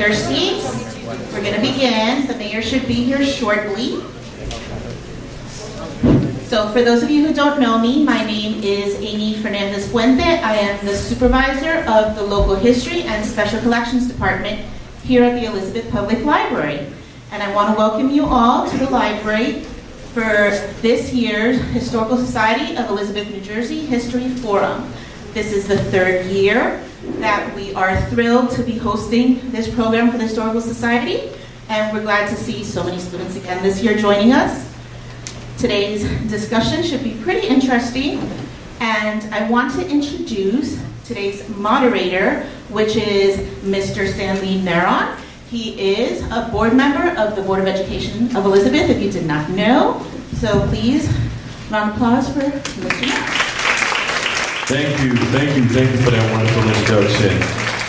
their seats. We're going to begin. The mayor should be here shortly. So for those of you who don't know me, my name is Amy Fernandez Fuente. I am the supervisor of the Local History and Special Collections Department here at the Elizabeth Public Library. And I want to welcome you all to the library for this year's Historical Society of Elizabeth, New Jersey History Forum. This is the third year that we are thrilled to be hosting this program for the Historical Society, and we're glad to see so many students again this year joining us. Today's discussion should be pretty interesting, and I want to introduce today's moderator, which is Mr. Stanley Neron. He is a board member of the Board of Education of Elizabeth, if you did not know. So please, round of applause for Mr. Neron. Thank you for that wonderful introduction.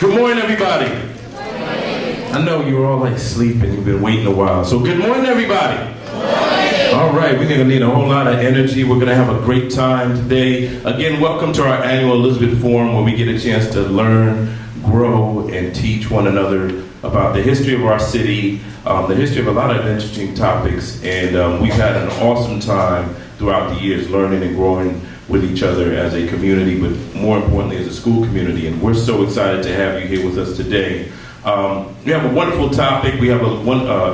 Good morning, everybody. Good morning. I know you were all like sleeping, you've been waiting a while. So good morning, everybody. Good morning. All right, we're gonna need a whole lot of energy. We're gonna have a great time today. Again, welcome to our annual Elizabeth Forum, where we get a chance to learn, grow, and teach one another about the history of our city, the history of a lot of interesting topics, and we've had an awesome time throughout the years learning and growing with each other as a community, but more importantly as a school community, and we're so excited to have you here with us today. We have a wonderful topic, we have a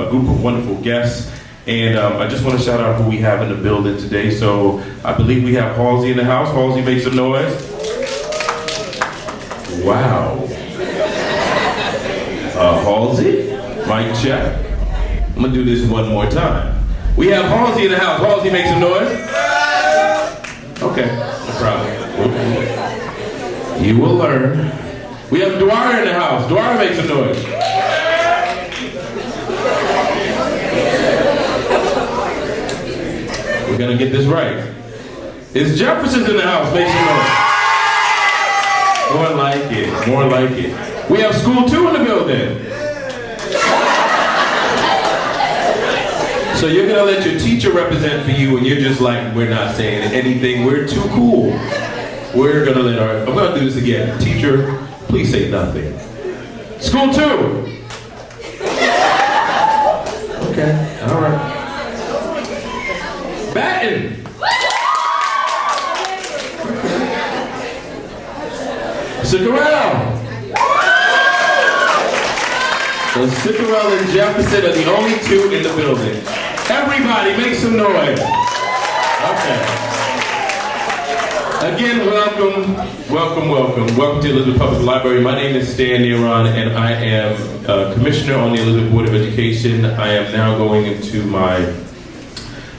group of wonderful guests, and I just want to shout out who we have in the building today. So I believe we have Halsey in the house. Halsey, make some noise. Wow. Halsey, mic check. I'm gonna do this one more time. We have Halsey in the house. Halsey, make some noise. Okay, no problem. You will learn. We have Dwyer in the house. Dwyer, make some noise. We're gonna get this right. Is Jefferson's in the house? Make some noise. More like it, more like it. We have School 2 in the building. So you're gonna let your teacher represent for you, and you're just like, we're not saying anything, we're too cool. We're gonna let I'm gonna do this again. Teacher, please say nothing. School 2. Okay, all right. Batten. Ciccarell. So Ciccarell and Jefferson are the only two in the building. Everybody make some noise. Okay. Again, welcome to Elizabeth Public Library. My name is Stan Neron, and I am Commissioner on the Elizabeth Board of Education. I am now going into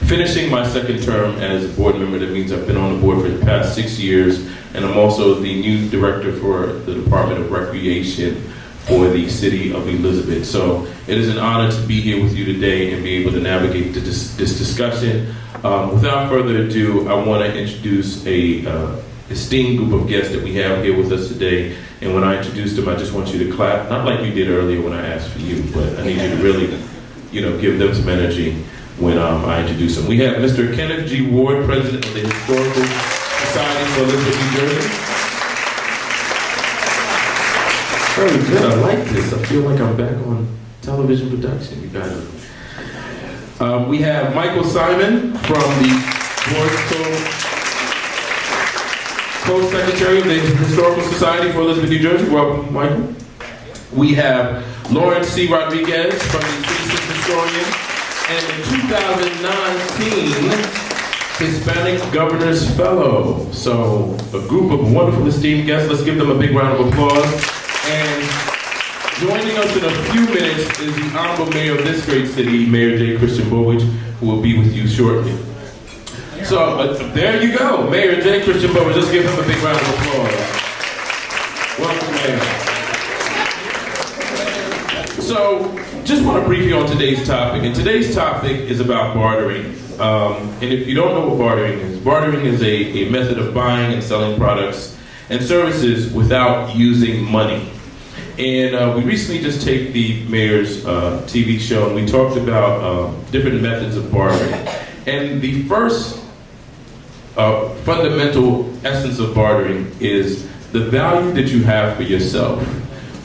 finishing my second term as a board member. That means I've been on the board for the past 6 years, and I'm also the new director for the Department of Recreation for the city of Elizabeth. So it is an honor to be here with you today and be able to navigate this discussion. Without further ado, I want to introduce a esteemed group of guests that we have here with us today. And when I introduce them, I just want you to clap, not like you did earlier when I asked for you, but I need you to really, give them some energy when I introduce them. We have Mr. Kenneth G. Ward, President of the Historical Society for Elizabeth, New Jersey. Very good, I like this. I feel like I'm back on television production, you guys. We have Michael Simon from the Board Co-Secretary of the Historical Society for Elizabeth, New Jersey. Welcome, Michael. We have Lawrence C. Rodriguez from the Citizen Historian and the 2019 Hispanic Governor's Fellow. So a group of wonderful esteemed guests. Let's give them a big round of applause. And joining us in a few minutes is the Honorable Mayor of this great city, Mayor J. Christian Bowich, who will be with you shortly. So there you go, Mayor J. Christian Bowich. Let's give him a big round of applause. Welcome, Mayor. So just want to brief you on today's topic. And today's topic is about bartering. And if you don't know what bartering is a method of buying and selling products and services without using money. And we recently just taped the mayor's TV show, and we talked about different methods of bartering. And the first fundamental essence of bartering is the value that you have for yourself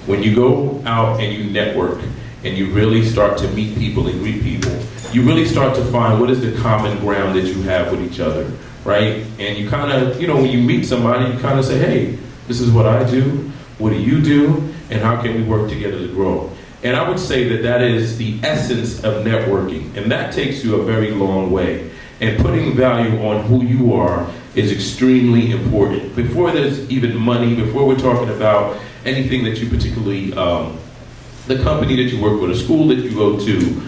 When you go out and you network and you really start to meet people and greet people, you really start to find what is the common ground that you have with each other, right? And you kind of, you know, when you meet somebody, you kind of say, hey, this is what I do, what do you do, and how can we work together to grow? And I would say that that is the essence of networking, and that takes you a very long way. And putting value on who you are is extremely important. Before there's even money, before we're talking about anything that you particularly, the company that you work with, a school that you go to,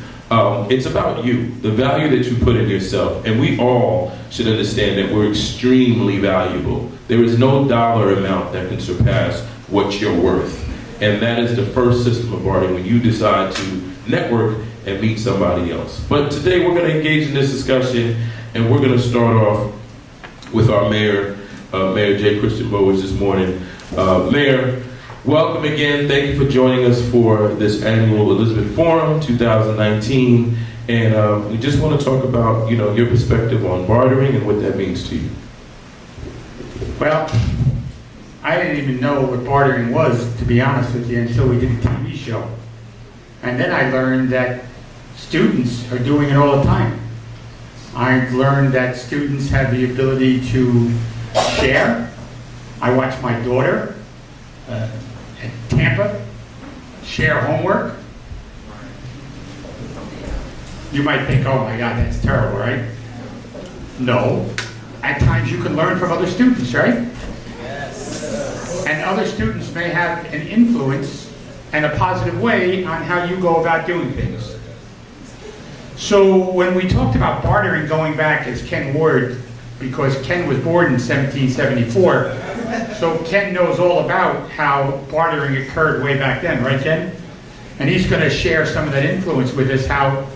it's about you, the value that you put in yourself. And we all should understand that we're extremely valuable. There is no dollar amount that can surpass what you're worth. And that is the first system of bartering, when you decide to network and meet somebody else. But today we're going to engage in this discussion, and we're going to start off with our mayor, Mayor J. Christian Bowers this morning. Mayor, welcome again. Thank you for joining us for this annual Elizabeth Forum 2019. And we just want to talk about, you know, your perspective on bartering and what that means to you. Well, I didn't even know what bartering was, to be honest with you, until we did a TV show. And then I learned that students are doing it all the time. I've learned that students have the ability to share. I watch my daughter at Tampa share homework. You might think, oh my God, that's terrible, right? No. At times you can learn from other students, right? And other students may have an influence and a positive way on how you go about doing things. So when we talked about bartering going back as Ken Ward, because Ken was born in 1774, so Ken knows all about how bartering occurred way back then, right Ken? And he's going to share some of that influence with us, how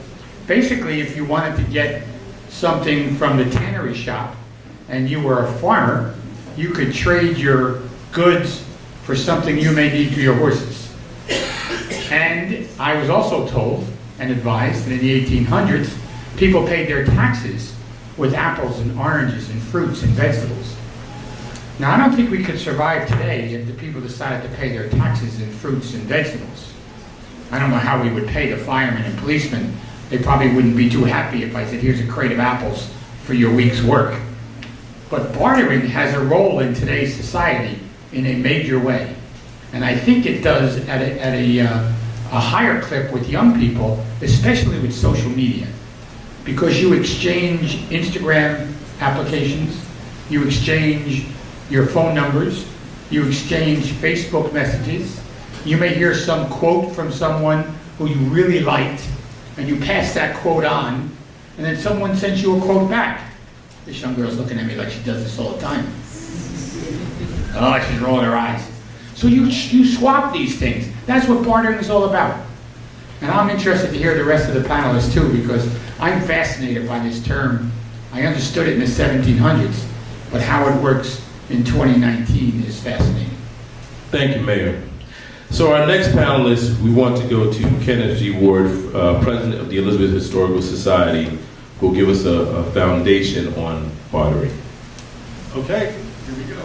basically if you wanted to get something from the tannery shop and you were a farmer, you could trade your goods for something you may need for your horses. And I was also told and advised that in the 1800s, people paid their taxes with apples and oranges and fruits and vegetables. Now, I don't think we could survive today if the people decided to pay their taxes in fruits and vegetables. I don't know how we would pay the firemen and policemen. They probably wouldn't be too happy if I said, here's a crate of apples for your week's work. But bartering has a role in today's society in a major way. And I think it does at a higher clip with young people, especially with social media. Because you exchange Instagram applications, you exchange your phone numbers, you exchange Facebook messages, you may hear some quote from someone who you really liked, and you pass that quote on, and then someone sends you a quote back. This young girl's looking at me like she does this all the time. Oh, she's rolling her eyes. So you swap these things. That's what bartering is all about. And I'm interested to hear the rest of the panelists too, because I'm fascinated by this term. I understood it in the 1700s, but how it works in 2019 is fascinating. Thank you, Mayor. So our next panelist, we want to go to Kenneth G. Ward, President of the Elizabeth Historical Society, who will give us a foundation on bartering. Okay, here we go.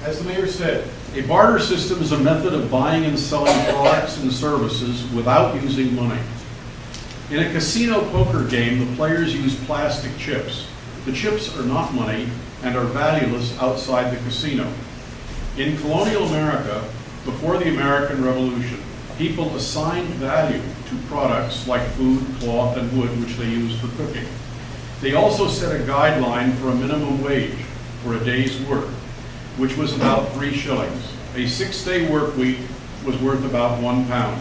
As the mayor said, a barter system is a method of buying and selling products and services without using money. In a casino poker game, the players use plastic chips. The chips are not money and are valueless outside the casino. In colonial America, before the American Revolution, people assigned value to products like food, cloth, and wood, which they used for cooking. They also set a guideline for a minimum wage for a day's work, which was about 3 shillings. A 6-day work week was worth about £1.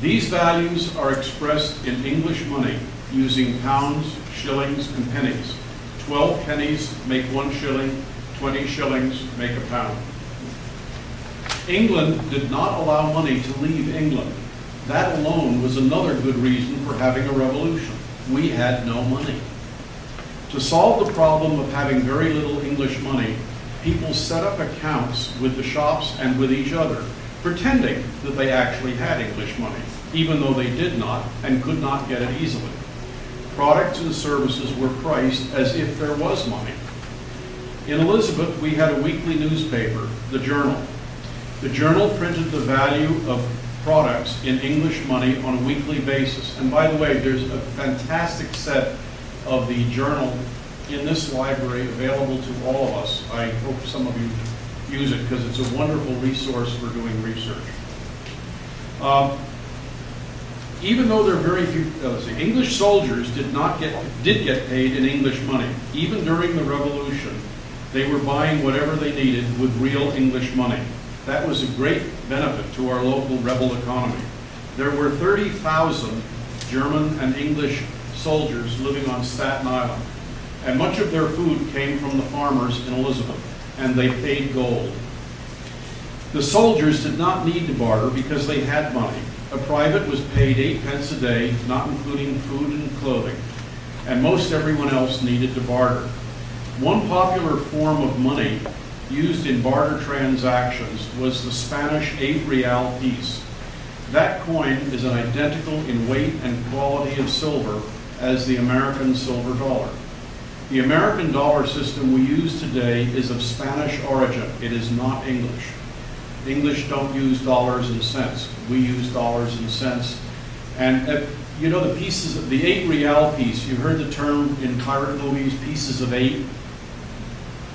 These values are expressed in English money using pounds, shillings, and pennies. 12 pennies make 1 shilling, 20 shillings make a pound. England did not allow money to leave England. That alone was another good reason for having a revolution. We had no money. To solve the problem of having very little English money, people set up accounts with the shops and with each other, pretending that they actually had English money, even though they did not and could not get it easily. Products and services were priced as if there was money. In Elizabeth, we had a weekly newspaper, the Journal. The journal printed the value of products in English money on a weekly basis. And by the way, there's a fantastic set of the journal in this library available to all of us. I hope some of you use it because it's a wonderful resource for doing research. Even though there are very few, English soldiers did get paid in English money. Even during the Revolution, they were buying whatever they needed with real English money. That was a great benefit to our local rebel economy. There were 30,000 German and English soldiers living on Staten Island, and much of their food came from the farmers in Elizabeth, and they paid gold. The soldiers did not need to barter because they had money. A private was paid 8 pence a day, not including food and clothing, and most everyone else needed to barter. One popular form of money used in barter transactions was the Spanish 8-real piece. That coin is identical in weight and quality of silver as the American silver dollar. The American dollar system we use today is of Spanish origin. It is not English. English don't use dollars and cents. We use dollars and cents. And you know the pieces, the 8-real piece, you heard the term in pirate movies, pieces of 8?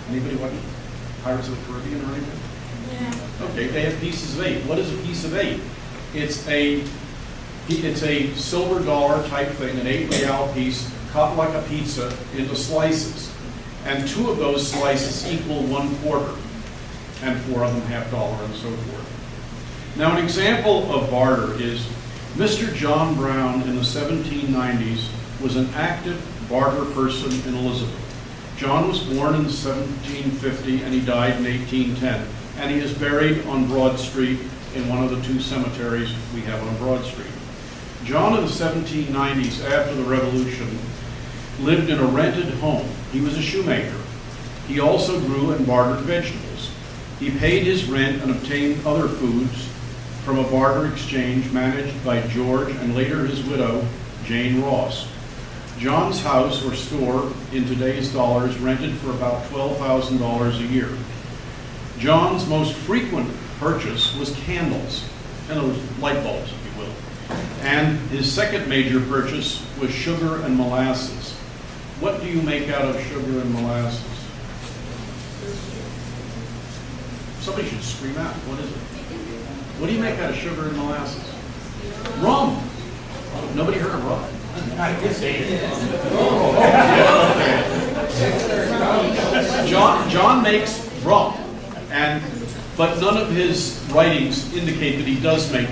Anybody watch Pirates of the Caribbean or anything? Yeah. Okay, they have pieces of 8. What is a piece of 8? It's a silver dollar type thing, an 8-real piece, cut like a pizza into slices. And 2 of those slices equal 1/4. And 4 of them $half and so forth. Now an example of barter is Mr. John Brown in the 1790s was an active barter person in Elizabeth. John was born in 1750 and he died in 1810. And he is buried on Broad Street in one of the 2 cemeteries we have on Broad Street. John in the 1790s, after the Revolution, lived in a rented home. He was a shoemaker. He also grew and bartered vegetables. He paid his rent and obtained other foods from a barter exchange managed by George and later his widow, Jane Ross. John's house or store, in today's dollars, rented for about $12,000 a year. John's most frequent purchase was candles, in other words, light bulbs, if you will. And his second major purchase was sugar and molasses. What do you make out of sugar and molasses? Somebody should scream out. What is it? What do you make out of sugar and molasses? Rum. Nobody heard of rum? John makes rum, but none of his writings indicate that he does make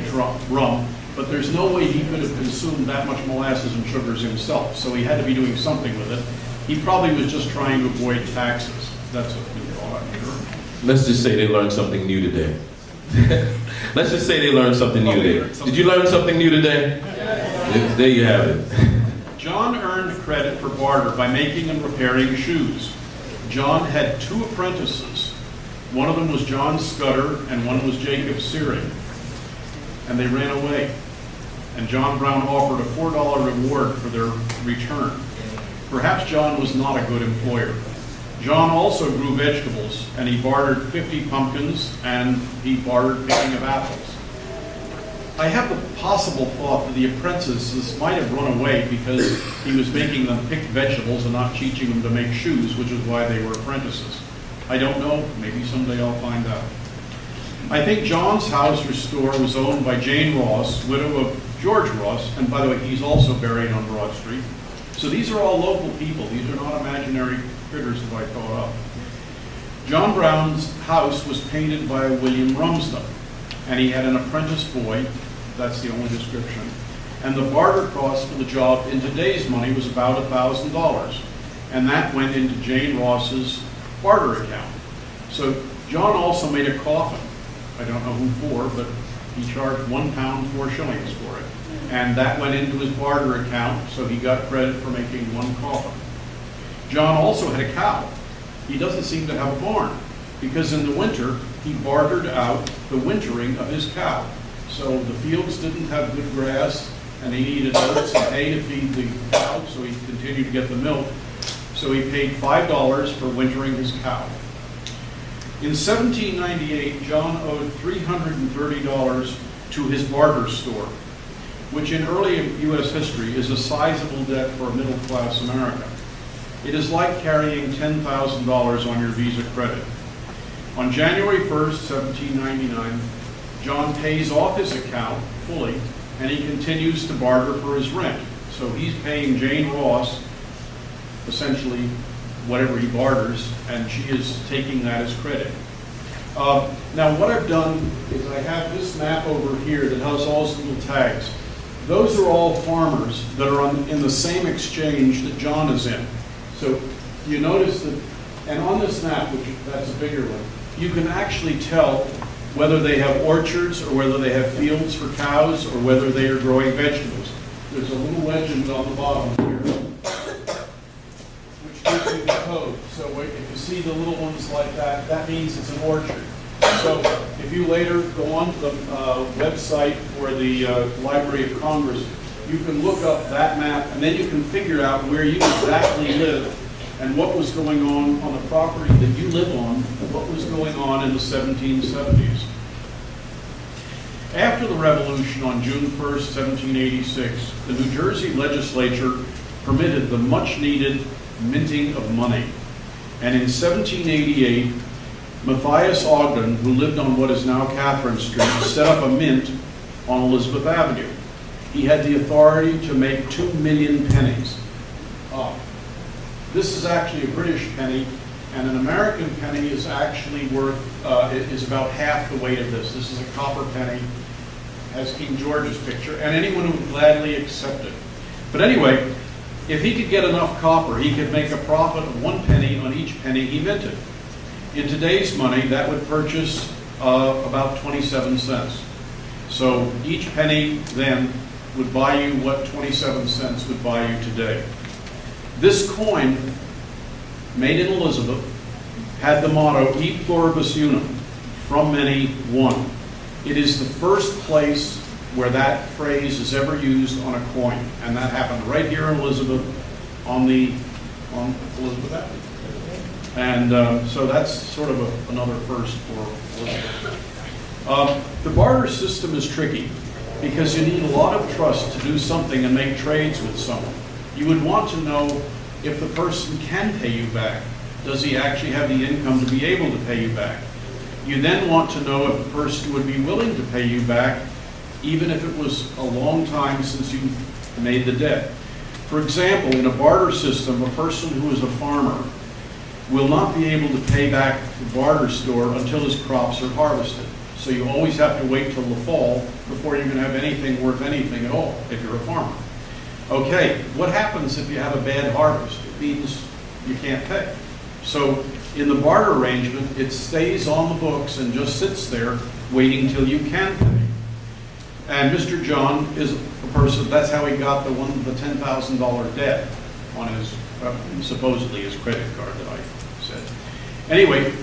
rum. But there's no way he could have consumed that much molasses and sugars himself. So he had to be doing something with it. He probably was just trying to avoid taxes. That's what we thought, I'm sure. Let's just say they learned something new today. Let's just say they learned something new today. Did you learn something new today? Yes. There you have it. John earned credit for barter by making and repairing shoes. John had 2 apprentices. One of them was John Scudder and one was Jacob Searing. And they ran away. And John Brown offered a $4 reward for their return. Perhaps John was not a good employer. John also grew vegetables, and he bartered 50 pumpkins, and he bartered picking of apples. I have the possible thought that the apprentices might have run away because he was making them pick vegetables and not teaching them to make shoes, which is why they were apprentices. I don't know. Maybe someday I'll find out. I think John's house or store was owned by Jane Ross, widow of George Ross, and by the way, he's also buried on Broad Street. So these are all local people. These are not imaginary critters that I thought up. John Brown's house was painted by William Rumsden, and he had an apprentice boy. That's the only description. And the barter cost for the job in today's money was about $1,000, and that went into Jane Ross's barter account. So John also made a coffin. I don't know who for, but he charged £1 4 shillings for it. And that went into his barter account, so he got credit for making 1 coffin. John also had a cow. He doesn't seem to have a barn, because in the winter, he bartered out the wintering of his cow. So the fields didn't have good grass, and he needed oats and hay to feed the cow, so he continued to get the milk. So he paid $5 for wintering his cow. In 1798, John owed $330 to his barter store, which in early U.S. history is a sizable debt for a middle-class America. It is like carrying $10,000 on your Visa credit. On January 1st, 1799, John pays off his account fully, and he continues to barter for his rent. So he's paying Jane Ross essentially whatever he barters, and she is taking that as credit. Now what I've done is I have this map over here that has all those little tags. Those are all farmers that are in the same exchange that John is in. So you notice that, and on this map, which that's a bigger one, you can actually tell whether they have orchards or whether they have fields for cows or whether they are growing vegetables. There's a little legend on the bottom here, which gives you the code. So if you see the little ones like that, that means it's an orchard. So if you later go onto the website for the Library of Congress, you can look up that map, and then you can figure out where you exactly live and what was going on the property that you live on, and what was going on in the 1770s. After the Revolution on June 1st, 1786, the New Jersey legislature permitted the much-needed minting of money. And in 1788, Matthias Ogden, who lived on what is now Catherine Street, set up a mint on Elizabeth Avenue. He had the authority to make 2 million pennies. This is actually a British penny, and an American penny is actually worth, is about half the weight of this. This is a copper penny, has King George's picture, and anyone would gladly accept it. But anyway, if he could get enough copper, he could make a profit of 1 penny on each penny he minted. In today's money, that would purchase about 27 cents. So each penny then would buy you what 27 cents would buy you today. This coin, made in Elizabeth, had the motto, E pluribus unum, from many, one. It is the first place where that phrase is ever used on a coin, and that happened right here in Elizabeth on Elizabeth Avenue. And so that's sort of another first for Elizabeth. The barter system is tricky because you need a lot of trust to do something and make trades with someone. You would want to know if the person can pay you back. Does he actually have the income to be able to pay you back? You then want to know if the person would be willing to pay you back, even if it was a long time since you made the debt. For example, in a barter system, a person who is a farmer will not be able to pay back the barter store until his crops are harvested. So you always have to wait till the fall before you're going to have anything worth anything at all if you're a farmer. Okay, what happens if you have a bad harvest? It means you can't pay. So in the barter arrangement, it stays on the books and just sits there waiting till you can pay. And Mr. John is a person, that's how he got the $10,000 debt on his, supposedly his credit card that I said. Anyway,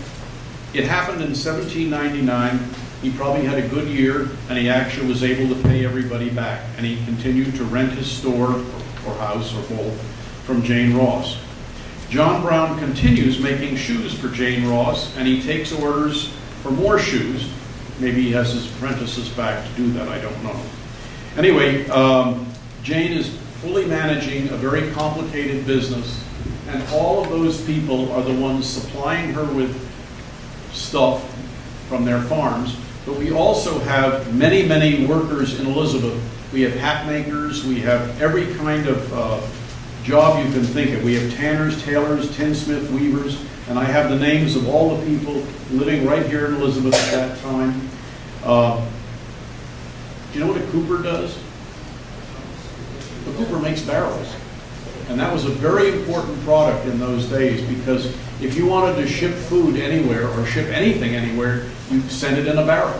it happened in 1799. He probably had a good year, and he actually was able to pay everybody back. And he continued to rent his store, or house, or both, from Jane Ross. John Brown continues making shoes for Jane Ross, and he takes orders for more shoes. Maybe he has his apprentices back to do that, I don't know. Anyway, Jane is fully managing a very complicated business, and all of those people are the ones supplying her with stuff from their farms. But we also have many, many workers in Elizabeth. We have hat makers, we have every kind of job you can think of. We have tanners, tailors, tinsmith, weavers, and I have the names of all the people living right here in Elizabeth at that time. Do you know what a cooper does? A cooper makes barrels. And that was a very important product in those days, because if you wanted to ship food anywhere or ship anything anywhere, you send it in a barrel.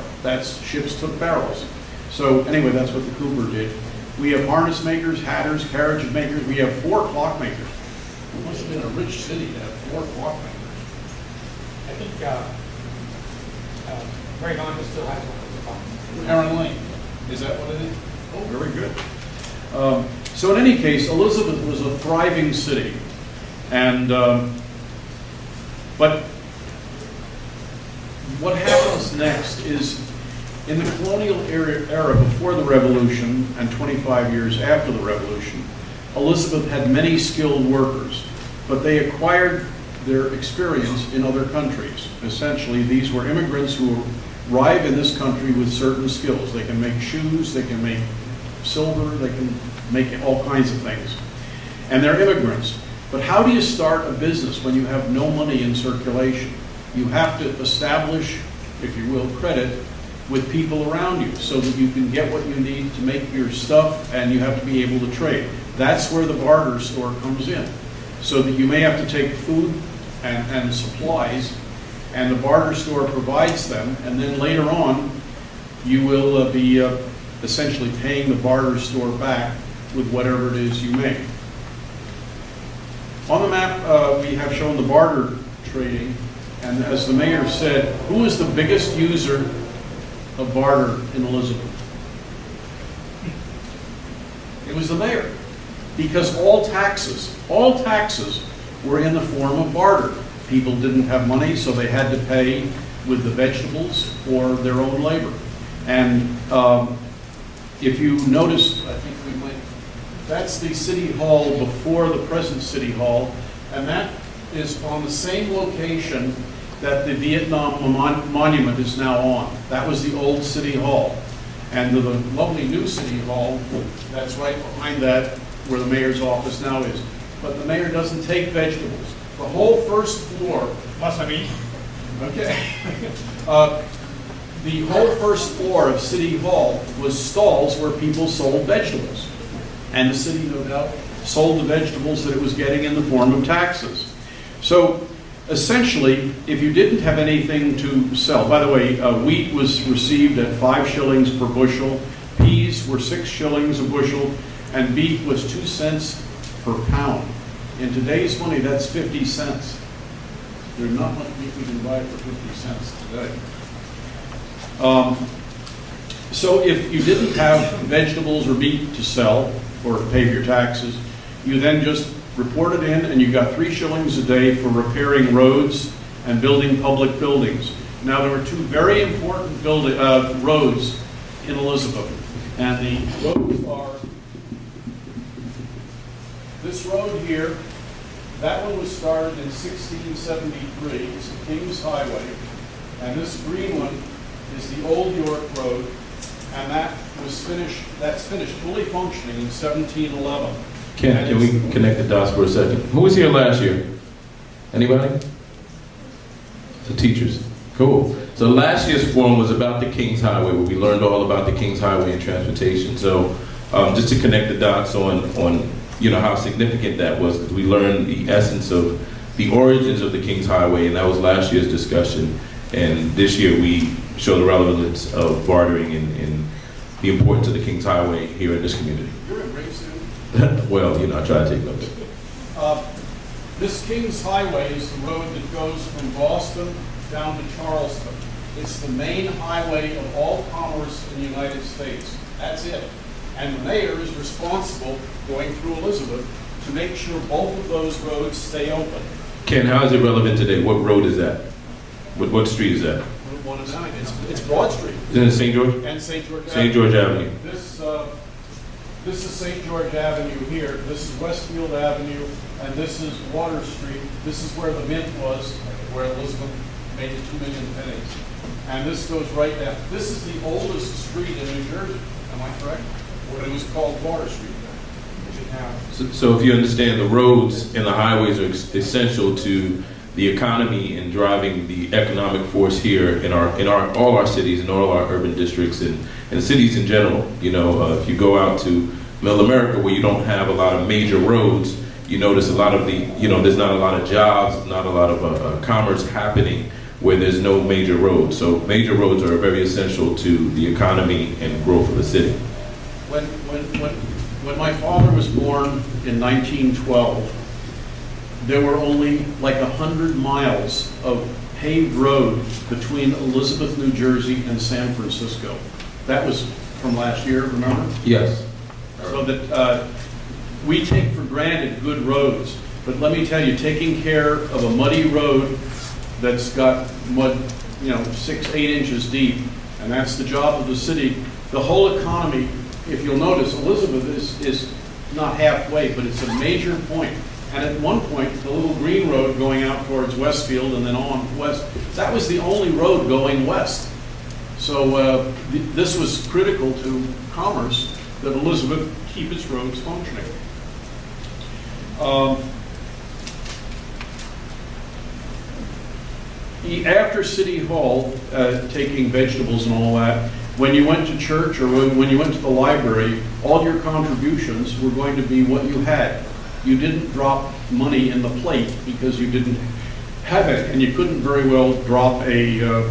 Ships took barrels. So anyway, that's what the cooper did. We have harness makers, hatters, carriage makers. We have 4 clock makers. It must have been a rich city to have 4 clock makers. I think Greg Honda still has one of the Aaron Lane. Is that what it is? Oh, very good. So in any case, Elizabeth was a thriving city. And, but what happens next is, in the colonial era before the Revolution and 25 years after the Revolution, Elizabeth had many skilled workers, but they acquired their experience in other countries. Essentially, these were immigrants who arrive in this country with certain skills. They can make shoes, they can make silver, they can make all kinds of things. And they're immigrants. But how do you start a business when you have no money in circulation? You have to establish, if you will, credit with people around you so that you can get what you need to make your stuff, and you have to be able to trade. That's where the barter store comes in. So that you may have to take food and supplies, and the barter store provides them, and then later on you will be essentially paying the barter store back with whatever it is you make. On the map we have shown the barter trading, and as the mayor said, who is the biggest user of barter in Elizabeth? It was the mayor, because all taxes were in the form of barter. People didn't have money, so they had to pay with the vegetables or their own labor. And if you notice, I think we might, that's the city hall before the present city hall, and that is on the same location that the Vietnam Monument is now on. That was the old city hall. And the lovely new city hall, that's right behind that, where the mayor's office now is. But the mayor doesn't take vegetables. The whole first floor, Wasabi. okay. The whole first floor of City Hall was stalls where people sold vegetables. And the city, no doubt, sold the vegetables that it was getting in the form of taxes. So essentially, if you didn't have anything to sell, by the way, wheat was received at 5 shillings per bushel, peas were 6 shillings a bushel, and beef was 2 cents per pound. In today's money, that's 50 cents. There's not much meat we can buy for 50 cents today. So if you didn't have vegetables or meat to sell or to pay your taxes, you then just reported in and you got 3 shillings a day for repairing roads and building public buildings. Now there were 2 very important roads in Elizabeth, and the roads are this road here. That one was started in 1673. It's the King's Highway, and this green one is the Old York Road, and that's finished fully functioning in 1711. Can we connect the dots for a second? Who was here last year? Anybody? The teachers. Cool. So last year's forum was about the King's Highway, where we learned all about the King's Highway and transportation. So just to connect the dots on how significant that was, because we learned the essence of the origins of the King's Highway, and that was last year's discussion. And this year we show the relevance of bartering and the importance of the King's Highway here in this community. You're a great student. Well, I try to take notes. This King's Highway is the road that goes from Boston down to Charleston. It's the main highway of all commerce in the United States. That's it. And the mayor is responsible, going through Elizabeth, to make sure both of those roads stay open. Ken, how is it relevant today? What road is that? What street is that? Route 1 and 9. It's Broad Street. Is it St. George? And St. George Avenue. St. George Avenue. This is St. George Avenue here. This is Westfield Avenue, and this is Water Street. This is where the mint was, where Elizabeth made the 2 million pennies. And this goes right down. This is the oldest street in New Jersey. Am I correct? But it was called Water Street then. So if you understand, the roads and the highways are essential to the economy and driving the economic force here in all our cities and all our urban districts and cities in general. If you go out to Middle America, where you don't have a lot of major roads, you notice a lot of there's not a lot of jobs, not a lot of commerce happening where there's no major roads. So major roads are very essential to the economy and growth of the city. When my father was born in 1912, there were only like 100 miles of paved road between Elizabeth, New Jersey and San Francisco. That was from last year, remember? Yes. So that we take for granted good roads, but let me tell you, taking care of a muddy road that's got mud 6, 8 inches deep, and that's the job of the city. The whole economy, if you'll notice, Elizabeth is not halfway, but it's a major point. And at one point, the little green road going out towards Westfield and then on west, that was the only road going west. So this was critical to commerce, that Elizabeth keep its roads functioning. After City Hall, taking vegetables and all that, when you went to church or when you went to the library, all your contributions were going to be what you had. You didn't drop money in the plate because you didn't have it, and you couldn't very well drop a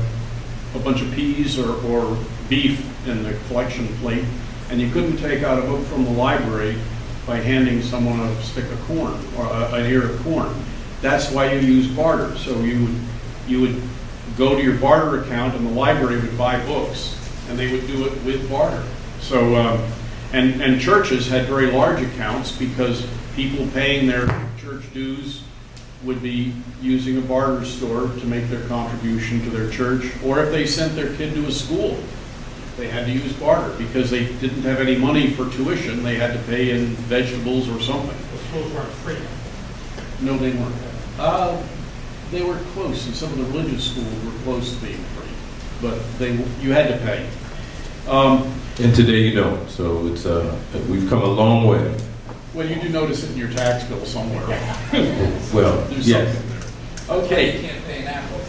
bunch of peas or beef in the collection plate, and you couldn't take out a book from the library by handing someone a stick of corn or an ear of corn. That's why you use barter. So you would go to your barter account, and the library would buy books, and they would do it with barter. So and churches had very large accounts because people paying their church dues would be using a barter store to make their contribution to their church, or if they sent their kid to a school, they had to use barter because they didn't have any money for tuition. They had to pay in vegetables or something. The schools weren't free. No, they weren't. They were close, and some of the religious schools were close to being free, but you had to pay. And today you don't. So it's we've come a long way. Well, you do notice it in your tax bill somewhere. Well, There's yes. something there. Okay. You can't pay an apple.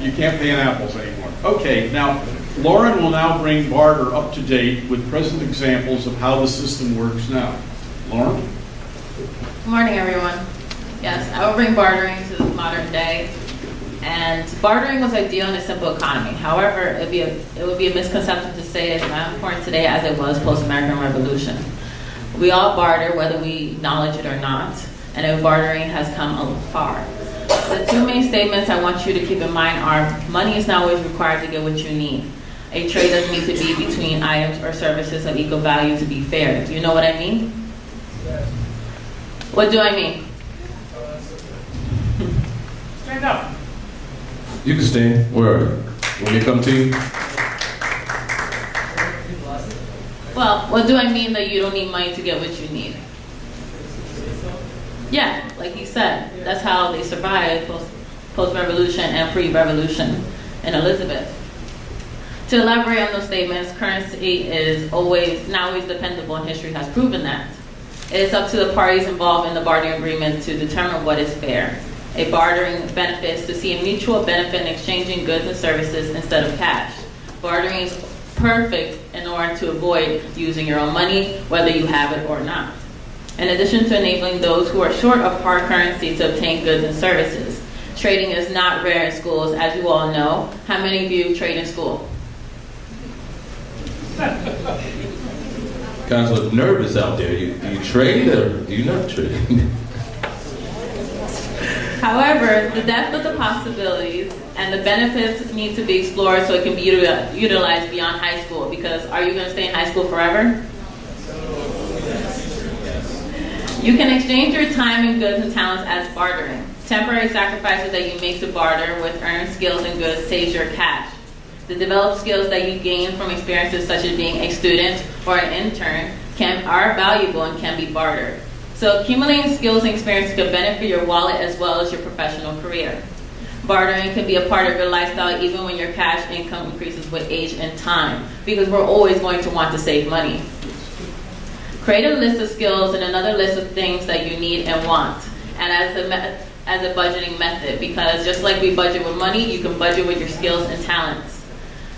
You can't pay in apples anymore. Okay, now Lauren will now bring barter up to date with present examples of how the system works now. Lauren? Good morning, everyone. Yes, I will bring bartering to the modern day. And bartering was ideal in a simple economy. However, it would be a misconception to say it's not important today as it was post-American Revolution. We all barter, whether we acknowledge it or not, and bartering has come far. The two main statements I want you to keep in mind are: money is not always required to get what you need. A trade doesn't need to be between items or services of equal value to be fair. Do you know what I mean? Yes. What do I mean? Stand up. You can stand. Where are you? When they come to you? Well, what do I mean that you don't need money to get what you need? Yeah, like he said, that's how they survived post-revolution and pre-revolution in Elizabeth. To elaborate on those statements, currency is not always dependable, and history has proven that. It is up to the parties involved in the bartering agreement to determine what is fair. A bartering benefit is to see a mutual benefit in exchanging goods and services instead of cash. Bartering is perfect in order to avoid using your own money, whether you have it or not. In addition to enabling those who are short of hard currency to obtain goods and services. Trading is not rare in schools, as you all know. How many of you trade in school? Guys look nervous out there. Do you trade or do you not trade? However, the depth of the possibilities and the benefits need to be explored so it can be utilized beyond high school. Because are you going to stay in high school forever? You can exchange your time and goods and talents as bartering. Temporary sacrifices that you make to barter with earned skills and goods saves your cash. The developed skills that you gain from experiences such as being a student or an intern are valuable and can be bartered. So accumulating skills and experience can benefit your wallet as well as your professional career. Bartering can be a part of your lifestyle even when your cash income increases with age and time, because we're always going to want to save money. Create a list of skills and another list of things that you need and want, and as a budgeting method, because just like we budget with money, you can budget with your skills and talents.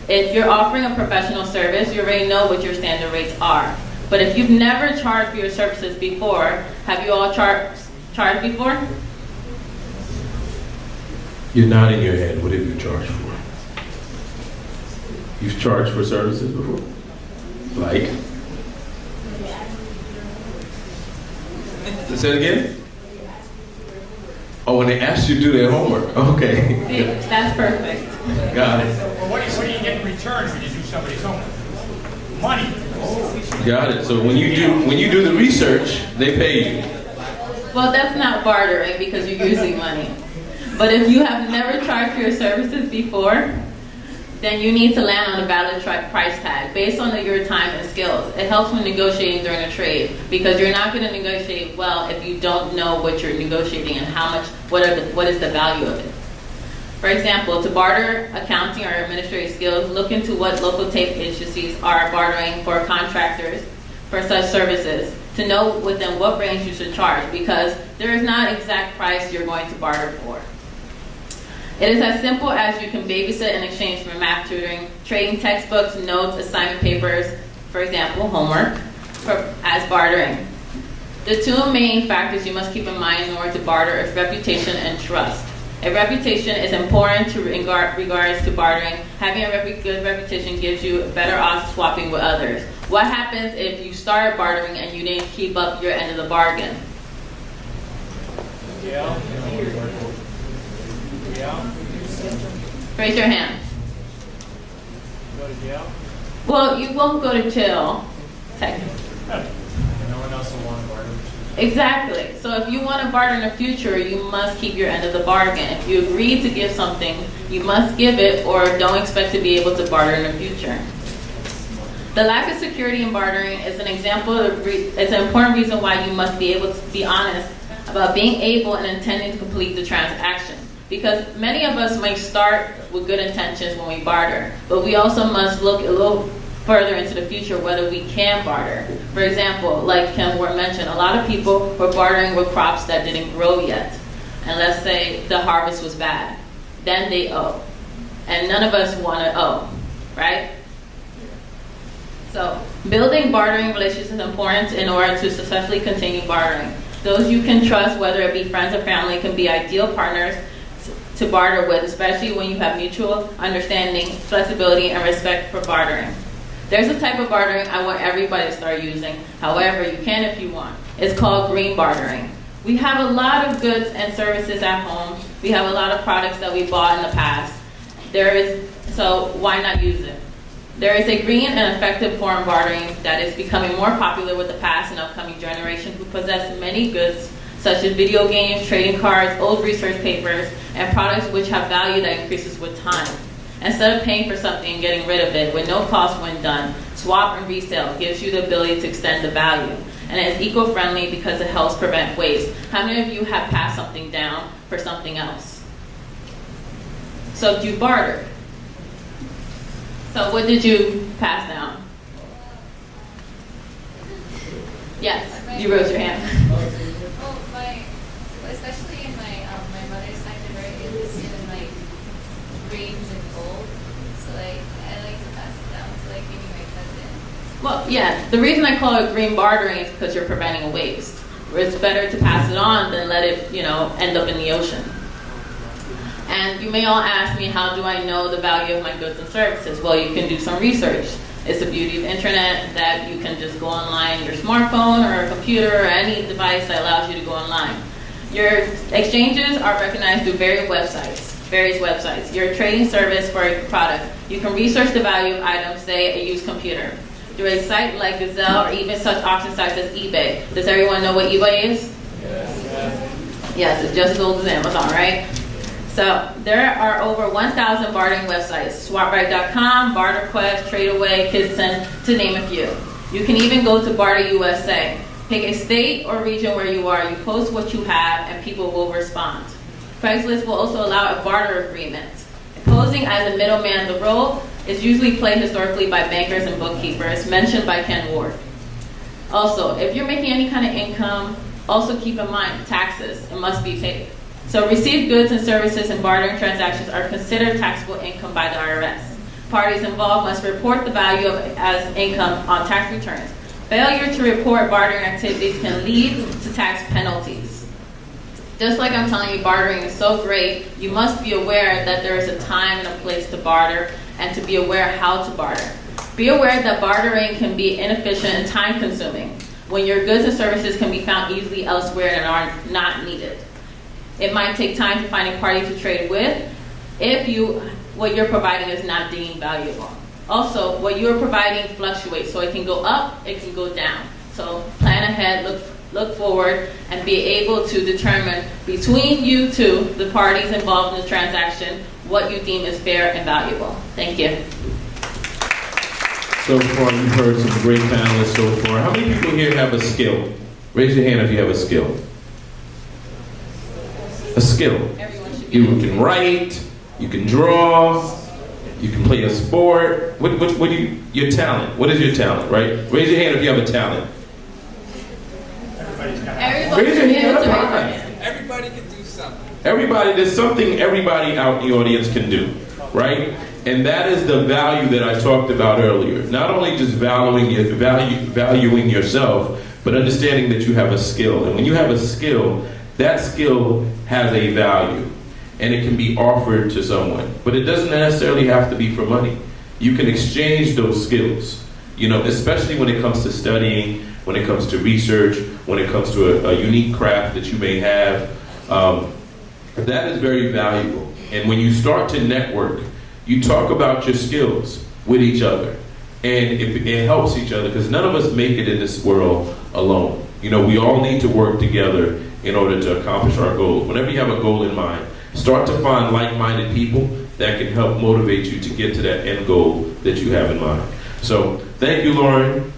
If you're offering a professional service, you already know what your standard rates are. But if you've never charged for your services before, have you all charged before? You're nodding your head. What have you charged for? You've charged for services before? Like? Say it again? Oh, when they asked you to do their homework. Okay. See, that's perfect. Got it. Well, what do you get in return when you do somebody's homework? Money. Got it. So when you do the research, they pay you. Well, that's not bartering because you're using money. But if you have never charged for your services before, then you need to land on a valid price tag based on your time and skills. It helps when negotiating during a trade because you're not going to negotiate well if you don't know what you're negotiating and what is the value of it. For example, to barter accounting or administrative skills, look into what local tape agencies are bartering for contractors for such services to know within what range you should charge, because there is not exact price you're going to barter for. It is as simple as you can babysit in exchange for math tutoring, trading textbooks, notes, assignment papers, for example, homework, as bartering. The two main factors you must keep in mind in order to barter is reputation and trust. A reputation is important in regards to bartering. Having a good reputation gives you better odds swapping with others. What happens if you start bartering and you didn't keep up your end of the bargain? Yeah. Raise your hand. Go to jail? Well, you won't go to jail, technically. No one else will want to barter. Exactly. So if you want to barter in the future, you must keep your end of the bargain. If you agree to give something, you must give it, or don't expect to be able to barter in the future. The lack of security in bartering is an example it's an important reason why you must be able to be honest about being able and intending to complete the transaction. Because many of us might start with good intentions when we barter, but we also must look a little further into the future whether we can barter. For example, like Kim Ward mentioned, a lot of people were bartering with crops that didn't grow yet. And let's say the harvest was bad. Then they owe. And none of us want to owe, right? So building bartering relationships is important in order to successfully continue bartering. Those you can trust, whether it be friends or family, can be ideal partners to barter with, especially when you have mutual understanding, flexibility, and respect for bartering. There's a type of bartering I want everybody to start using. However, you can if you want. It's called green bartering. We have a lot of goods and services at home. We have a lot of products that we bought in the past. So why not use it? There is a green and effective form of bartering that is becoming more popular with the past and upcoming generation who possess many goods such as video games, trading cards, old research papers, and products which have value that increases with time. Instead of paying for something and getting rid of it with no cost when done, swap and resale gives you the ability to extend the value. And it is eco-friendly because it helps prevent waste. How many of you have passed something down for something else? So you bartered. So what did you pass down? Yes, you raised your hand. Especially in my mother's side, they're very interested in like rings and gold. So like I like to pass it down to like maybe my cousin. Well, yeah, the reason I call it green bartering is because you're preventing a waste. It's better to pass it on than let it, end up in the ocean. And you may all ask me, how do I know the value of my goods and services? Well, you can do some research. It's the beauty of the internet that you can just go online, your smartphone or a computer or any device that allows you to go online. Your exchanges are recognized through various websites. Your trading service for a product. You can research the value of items, say a used computer, through a site like Gazelle or even such auction sites as eBay. Does everyone know what eBay is? Yes, it's just as old as Amazon, right? So there are over 1,000 bartering websites, SwapRight.com, BarterQuest, TradeAway, Kidson, to name a few. You can even go to Barter USA. Pick a state or region where you are, you post what you have, and people will respond. Craigslist will also allow a barter agreement. Posing as a middleman, the role is usually played historically by bankers and bookkeepers, mentioned by Ken Ward. Also, if you're making any kind of income, also keep in mind taxes. It must be paid. So received goods and services and bartering transactions are considered taxable income by the IRS. Parties involved must report the value as income on tax returns. Failure to report bartering activities can lead to tax penalties. Just like I'm telling you, bartering is so great, you must be aware that there is a time and a place to barter and to be aware how to barter. Be aware that bartering can be inefficient and time-consuming when your goods and services can be found easily elsewhere and are not needed. It might take time to find a party to trade with if what you're providing is not deemed valuable. Also, what you're providing fluctuates, so it can go up, it can go down. So plan ahead, look forward, and be able to determine between you two, the parties involved in the transaction, what you deem is fair and valuable. Thank you. So far, you've heard some great panelists so far. How many people here have a skill? Raise your hand if you have a skill. A skill. Everyone should be. You can write, you can draw, you can play a sport. What do you, your talent? What is your talent, right? Raise your hand if you have a talent. Everybody's got Everybody Raise your should be hand able up to raise their high. hand. Everybody can do something. Everybody, there's something everybody out in the audience can do, right? And that is the value that I talked about earlier. Not only just valuing yourself, but understanding that you have a skill. And when you have a skill, that skill has a value. And it can be offered to someone. But it doesn't necessarily have to be for money. You can exchange those skills, you know, especially when it comes to studying, when it comes to research, when it comes to a unique craft that you may have. That is very valuable. And when you start to network, you talk about your skills with each other. And it helps each other, because none of us make it in this world alone. You know, we all need to work together in order to accomplish our goals. Whenever you have a goal in mind, start to find like-minded people that can help motivate you to get to that end goal that you have in mind. So thank you, Lauren.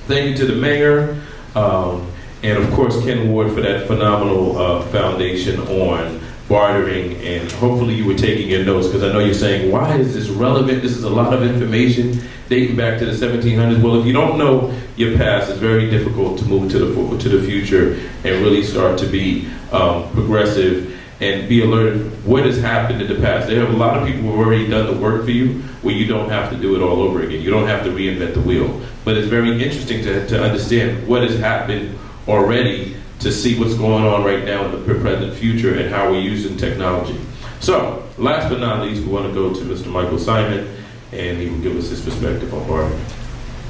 Thank you to the mayor, and of course Ken Ward for that phenomenal foundation on bartering. And hopefully you were taking your notes, because I know you're saying, why is this relevant? This is a lot of information dating back to the 1700s. Well, if you don't know your past, it's very difficult to move to the future and really start to be progressive and be alert of what has happened in the past. There are a lot of people who have already done the work for you, where you don't have to do it all over again. You don't have to reinvent the wheel. But it's very interesting to understand what has happened already, to see what's going on right now in the present future and how we're using technology. So, last but not least, we want to go to Mr. Michael Simon, and he will give us his perspective on bartering.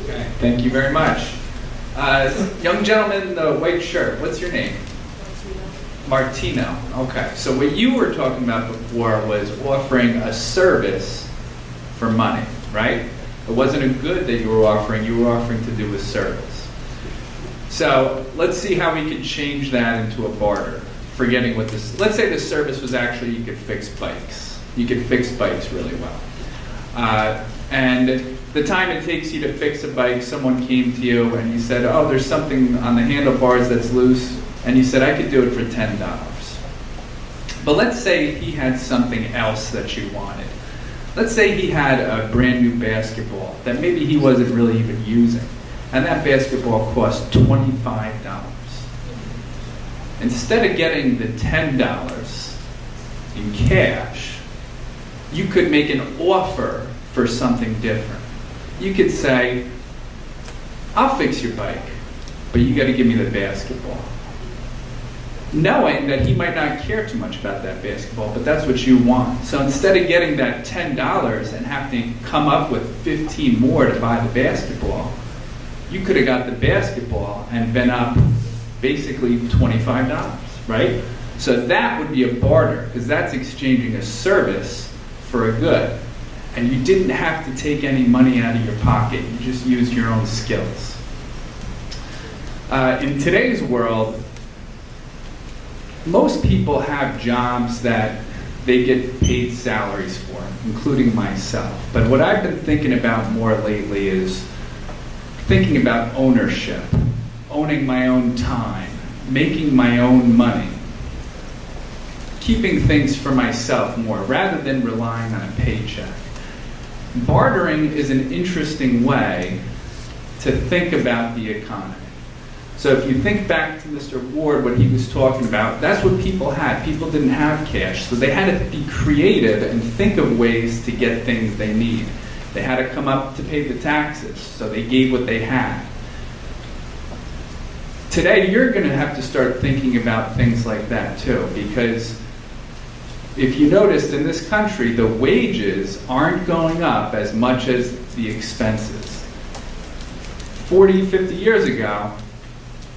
Okay, thank you very much. Young gentleman in the white shirt, what's your name? Martino. Okay, so what you were talking about before was offering a service for money, right? It wasn't a good that you were offering to do a service. So let's see how we can change that into a barter. Forgetting what this, let's say the service was actually you could fix bikes. You could fix bikes really well. And the time it takes you to fix a bike, someone came to you and you said, oh, there's something on the handlebars that's loose. And you said, I could do it for $10. But let's say he had something else that you wanted. Let's say he had a brand new basketball that maybe he wasn't really even using. And that basketball cost $25. Instead of getting the $10 in cash, you could make an offer for something different. You could say, I'll fix your bike, but you got to give me the basketball. Knowing that he might not care too much about that basketball, but that's what you want. So instead of getting that $10 and having to come up with 15 more to buy the basketball, you could have got the basketball and been up basically $25, right? So that would be a barter, because that's exchanging a service for a good. And you didn't have to take any money out of your pocket. You just used your own skills. In today's world, most people have jobs that they get paid salaries for, including myself. But what I've been thinking about more lately is thinking about ownership, owning my own time, making my own money, keeping things for myself more, rather than relying on a paycheck. Bartering is an interesting way to think about the economy. So if you think back to Mr. Ward, what he was talking about, that's what people had. People didn't have cash, so they had to be creative and think of ways to get things they need. They had to come up to pay the taxes, so they gave what they had. Today, you're going to have to start thinking about things like that too, because if you noticed in this country, the wages aren't going up as much as the expenses. 40, 50 years ago,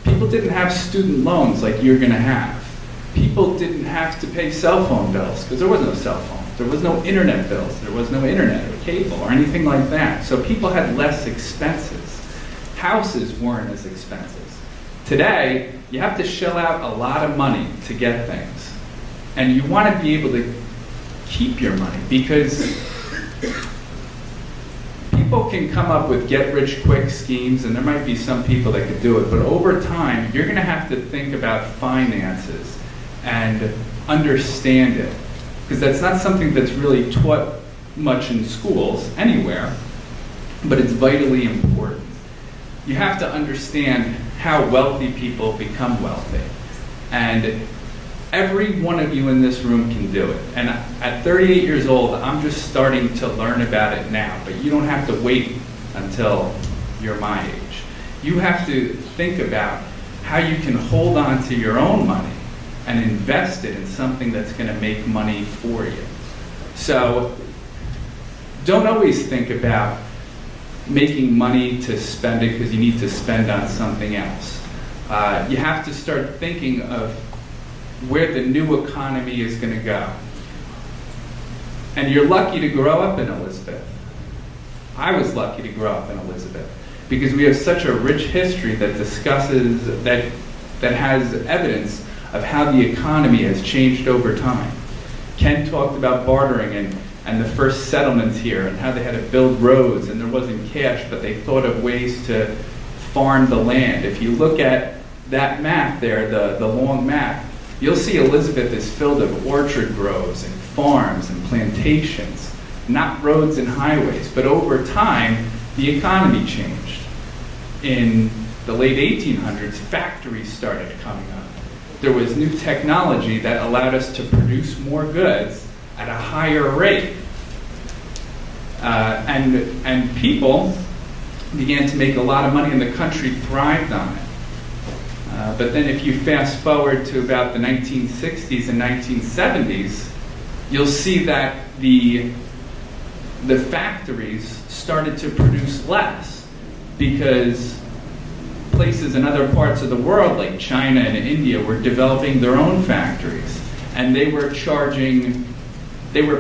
people didn't have student loans like you're going to have. People didn't have to pay cell phone bills because there was no cell phone. There was no internet bills. There was no internet or cable or anything like that. So people had less expenses. Houses weren't as expensive. Today, you have to shell out a lot of money to get things. And you want to be able to keep your money, because people can come up with get-rich-quick schemes, and there might be some people that could do it, but over time, you're going to have to think about finances and understand it, because that's not something that's really taught much in schools anywhere, but it's vitally important. You have to understand how wealthy people become wealthy, and every one of you in this room can do it. And at 38 years old, I'm just starting to learn about it now, but you don't have to wait until you're my age. You have to think about how you can hold on to your own money and invest it in something that's going to make money for you. So don't always think about making money to spend it because you need to spend on something else. You have to start thinking of where the new economy is going to go. And you're lucky to grow up in Elizabeth. I was lucky to grow up in Elizabeth because we have such a rich history that discusses, that has evidence of how the economy has changed over time. Ken talked about bartering and the first settlements here and how they had to build roads and there wasn't cash, but they thought of ways to farm the land. If you look at that map there, the long map, you'll see Elizabeth is filled with orchard groves and farms and plantations, not roads and highways. But over time, the economy changed. In the late 1800s, factories started coming up. There was new technology that allowed us to produce more goods at a higher rate. And people began to make a lot of money and the country thrived on it. But then if you fast forward to about the 1960s and 1970s, you'll see that the factories started to produce less because places in other parts of the world like China and India were developing their own factories, and they were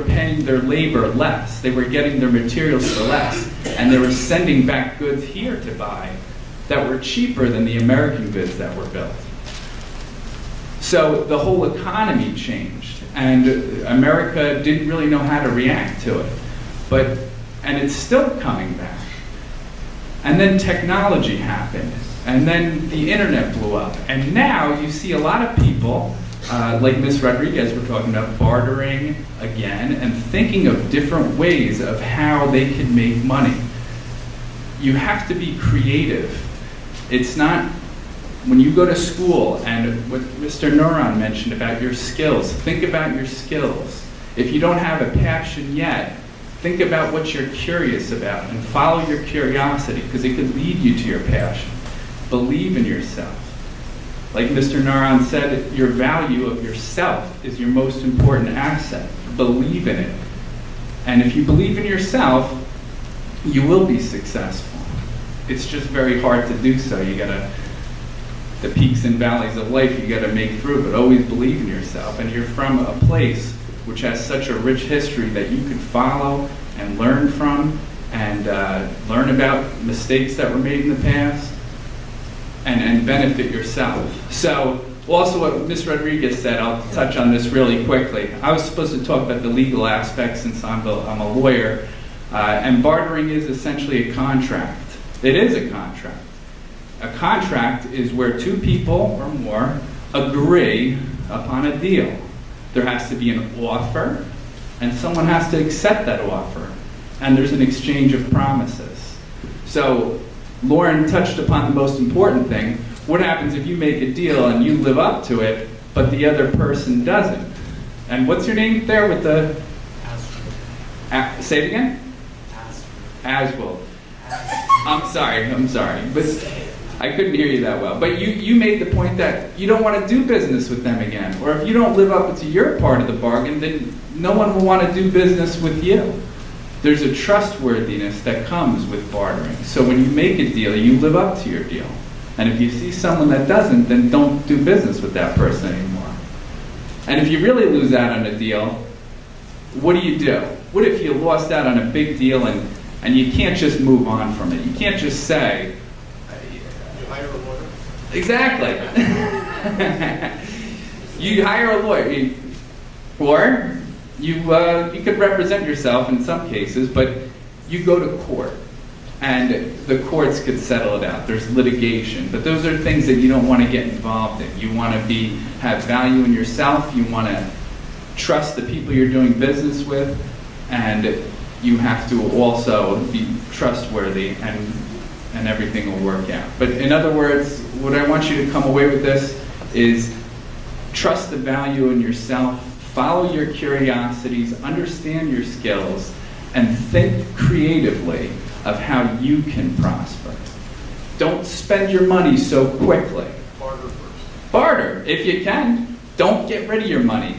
paying their labor less, they were getting their materials for less, and they were sending back goods here to buy that were cheaper than the American goods that were built. So the whole economy changed, and America didn't really know how to react to it. And it's still coming back. And then technology happened, and then the internet blew up. And now you see a lot of people, like Ms. Rodriguez, we're talking about bartering again, and thinking of different ways of how they can make money. You have to be creative. It's not, when you go to school, and what Mr. Neuron mentioned about your skills, think about your skills. If you don't have a passion yet, think about what you're curious about and follow your curiosity because it could lead you to your passion. Believe in yourself. Like Mr. Neuron said, your value of yourself is your most important asset. Believe in it. And if you believe in yourself, you will be successful. It's just very hard to do so. The peaks and valleys of life you gotta make through, but always believe in yourself. And you're from a place which has such a rich history that you could follow and learn from and learn about mistakes that were made in the past and benefit yourself. So also what Ms. Rodriguez said, I'll touch on this really quickly. I was supposed to talk about the legal aspects since I'm a lawyer, and bartering is essentially a contract. It is a contract. A contract is where two people or more agree upon a deal. There has to be an offer, and someone has to accept that offer. And there's an exchange of promises. So Lauren touched upon the most important thing. What happens if you make a deal and you live up to it, but the other person doesn't? And what's your name there with the... say it again? Aswell. I'm sorry, but I couldn't hear you that well. But you made the point that you don't want to do business with them again. Or if you don't live up to your part of the bargain, then no one will want to do business with you. There's a trustworthiness that comes with bartering. So when you make a deal, you live up to your deal. And if you see someone that doesn't, then don't do business with that person anymore. And if you really lose out on a deal, what do? What if you lost out on a big deal and you can't just move on from it? You can't just say... You hire a lawyer? Exactly. You hire a lawyer. Or you could represent yourself in some cases, but you go to court, and the courts could settle it out. There's litigation, but those are things that you don't want to get involved in. You want to have value in yourself. You want to trust the people you're doing business with, and you have to also be trustworthy, and everything will work out. But in other words, what I want you to come away with this is trust the value in yourself, follow your curiosities, understand your skills, and think creatively of how you can prosper. Don't spend your money so quickly. Barter first. Barter, if you can. Don't get rid of your money.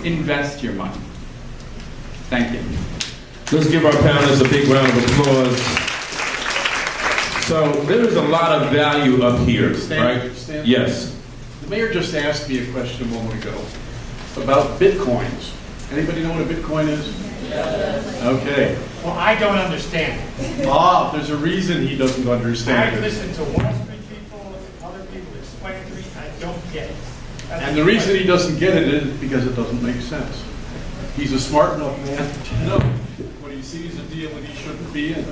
Invest your money. Thank you. Let's give our panelists a big round of applause. So there is a lot of value up here, right? Stan? Yes. The mayor just asked me a question a moment ago about bitcoins. Anybody know what a bitcoin is? Yes. Okay. Well, I don't understand it. There's a reason he doesn't understand I've it. listened to Wall Street people, other people explain it to me, I don't get it. And the reason he doesn't get it is because it doesn't make sense. He's a smart enough man to know when he sees a deal that he shouldn't be in.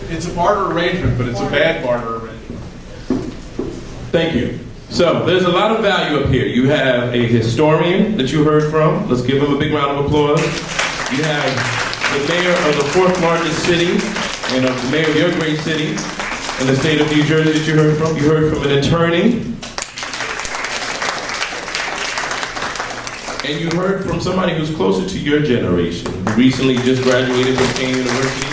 It's a barter arrangement, but it's a bad barter arrangement. Thank you. So there's a lot of value up here. You have a historian that you heard from. Let's give him a big round of applause. You have the mayor of the fourth largest city and of the mayor of your great city in the state of New Jersey that you heard from. You heard from an attorney. And you heard from somebody who's closer to your generation, who recently just graduated from Kane University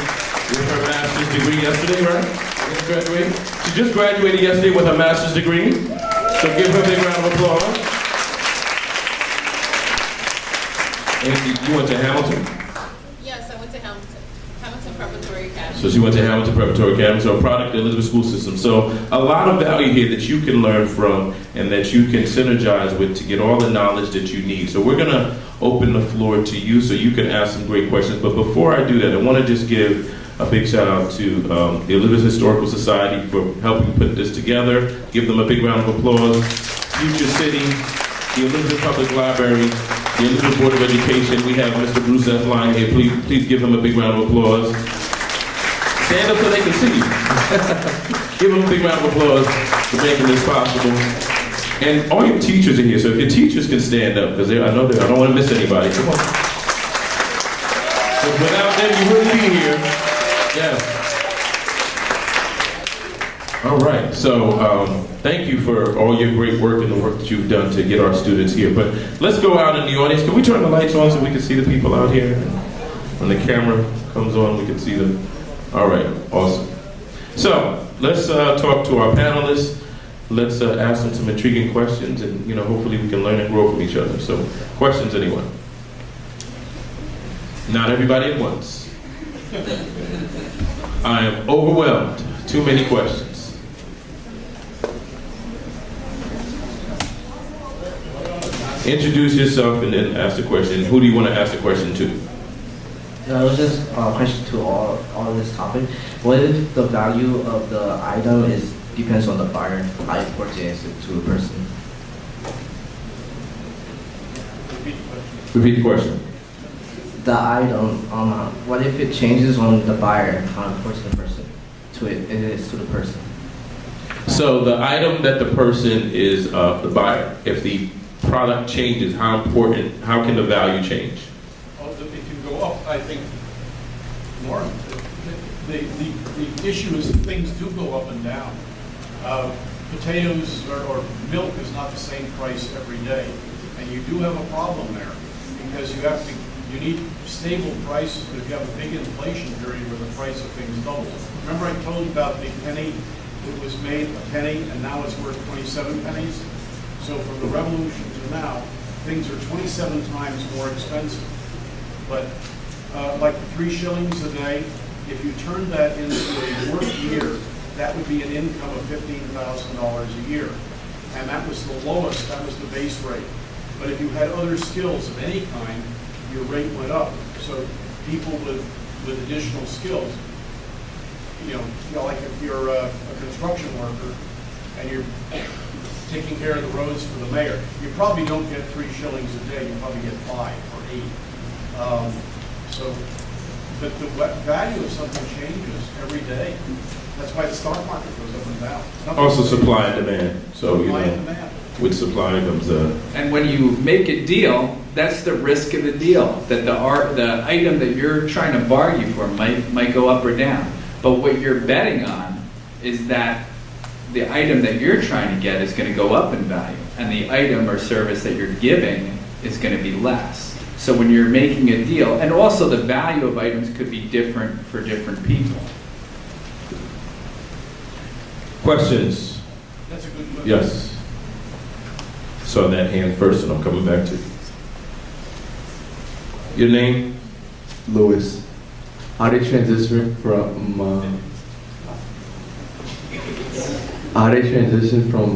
with her master's degree yesterday, right? She just graduated yesterday with her master's degree. So give her a big round of applause. And you went to Hamilton? Yes, I went to Hamilton Preparatory Academy. So she went to Hamilton Preparatory Academy, so a product of the Elizabeth School System. So a lot of value here that you can learn from and that you can synergize with to get all the knowledge that you need. So we're gonna open the floor to you so you can ask some great questions. But before I do that, I wanna just give a big shout out to the Elizabeth Historical Society for helping put this together. Give them a big round of applause. Future City, the Elizabeth Public Library, the Elizabeth Board of Education. We have Mr. Bruce F. Line here. Please give him a big round of applause. Stand up so they can see you. Give them a big round of applause for making this possible. And all your teachers are here, so if your teachers can stand up, because I don't want to miss anybody. Come on. Because without them, you wouldn't be here. Yes. All right. So thank you for all your great work and the work that you've done to get our students here. But let's go out in the audience. Can we turn the lights on so we can see the people out here? When the camera comes on, we can see them. All right. Awesome. So let's talk to our panelists. Let's ask them some intriguing questions, and hopefully we can learn and grow from each other. So, questions, anyone? Not everybody at once. I am overwhelmed. Too many questions. Introduce yourself and then ask the question. Who do you want to ask the question to? It was just a question to all this topic. What if the value of the item depends on the buyer, how important it is to a person? Repeat the question. The item, what if it changes on the buyer, how important the person it is to the person? So the item that the person is the buyer, if the product changes, how can the value change? It can go up, I think, more. The issue is that things do go up and down. Potatoes or milk is not the same price every day, and you do have a problem there because you need stable prices. But if you have a big inflation period where the price of things doubles, remember I told you about the penny? It was made a penny, and now it's worth 27 pennies. So from the revolution to now, things are 27 times more expensive. But like 3 shillings a day, if you turn that into a work year, that would be an income of $15,000 a year. And that was the lowest, that was the base rate. But if you had other skills of any kind, your rate went up. So people with additional skills, like if you're a construction worker and taking care of the roads for the mayor. You probably don't get 3 shillings a day, you probably get 5 or 8. But the value of something changes every day. That's why the stock market goes up and down. Also supply and demand. So, you Supply and know, demand. with supply comes the... And when you make a deal, that's the risk of the deal, that the item that you're trying to bargain for might go up or down. But what you're betting on is that the item that you're trying to get is going to go up in value, and the item or service that you're giving is going to be less. So when you're making a deal, and also the value of items could be different for different people. Questions? That's a good move. Yes. Saw that hand first, and I'm coming back to you. Your name? Lewis. How they transition from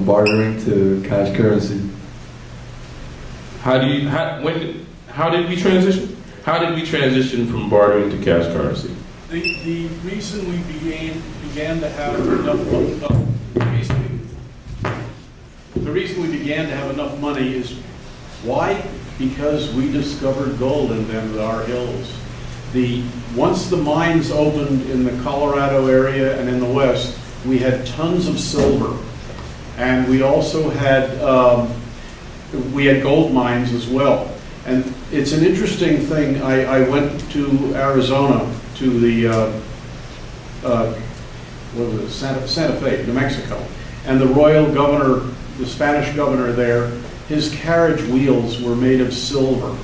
bartering to cash currency? How did we transition? How did we transition from bartering to cash currency? The reason we began to have enough the reason we began to have enough money is why? Because we discovered gold in our hills. Once the mines opened in the Colorado area and in the west, we had tons of silver, and we also had gold mines as well. And it's an interesting thing. I went to Arizona to the Santa Fe, New Mexico, and the royal governor, the Spanish governor there, his carriage wheels were made of silver.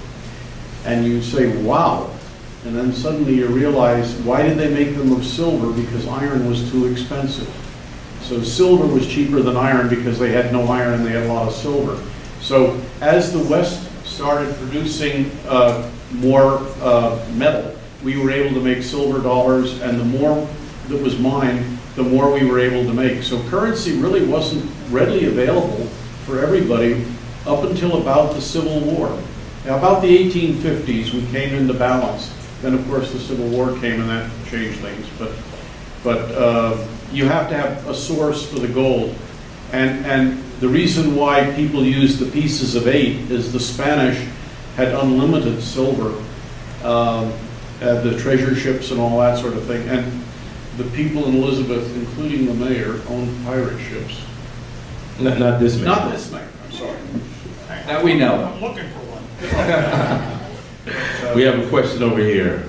And you say, wow. And then suddenly you realize, why did they make them of silver? Because iron was too expensive. So silver was cheaper than iron because they had no iron and they had a lot of silver. So as the West started producing more metal, we were able to make silver dollars, and the more that was mined, the more we were able to make. So currency really wasn't readily available for everybody up until about the Civil War. Now, about the 1850s, we came into balance. Then, of course, the Civil War came and that changed things. But you have to have a source for the gold. And the reason why people use the pieces of 8 is the Spanish had unlimited silver, the treasure ships and all that sort of thing. And the people in Elizabeth, including the mayor, owned pirate ships. Not this man. Not this mayor, I'm sorry. That we know. I'm looking for one. We have a question over here.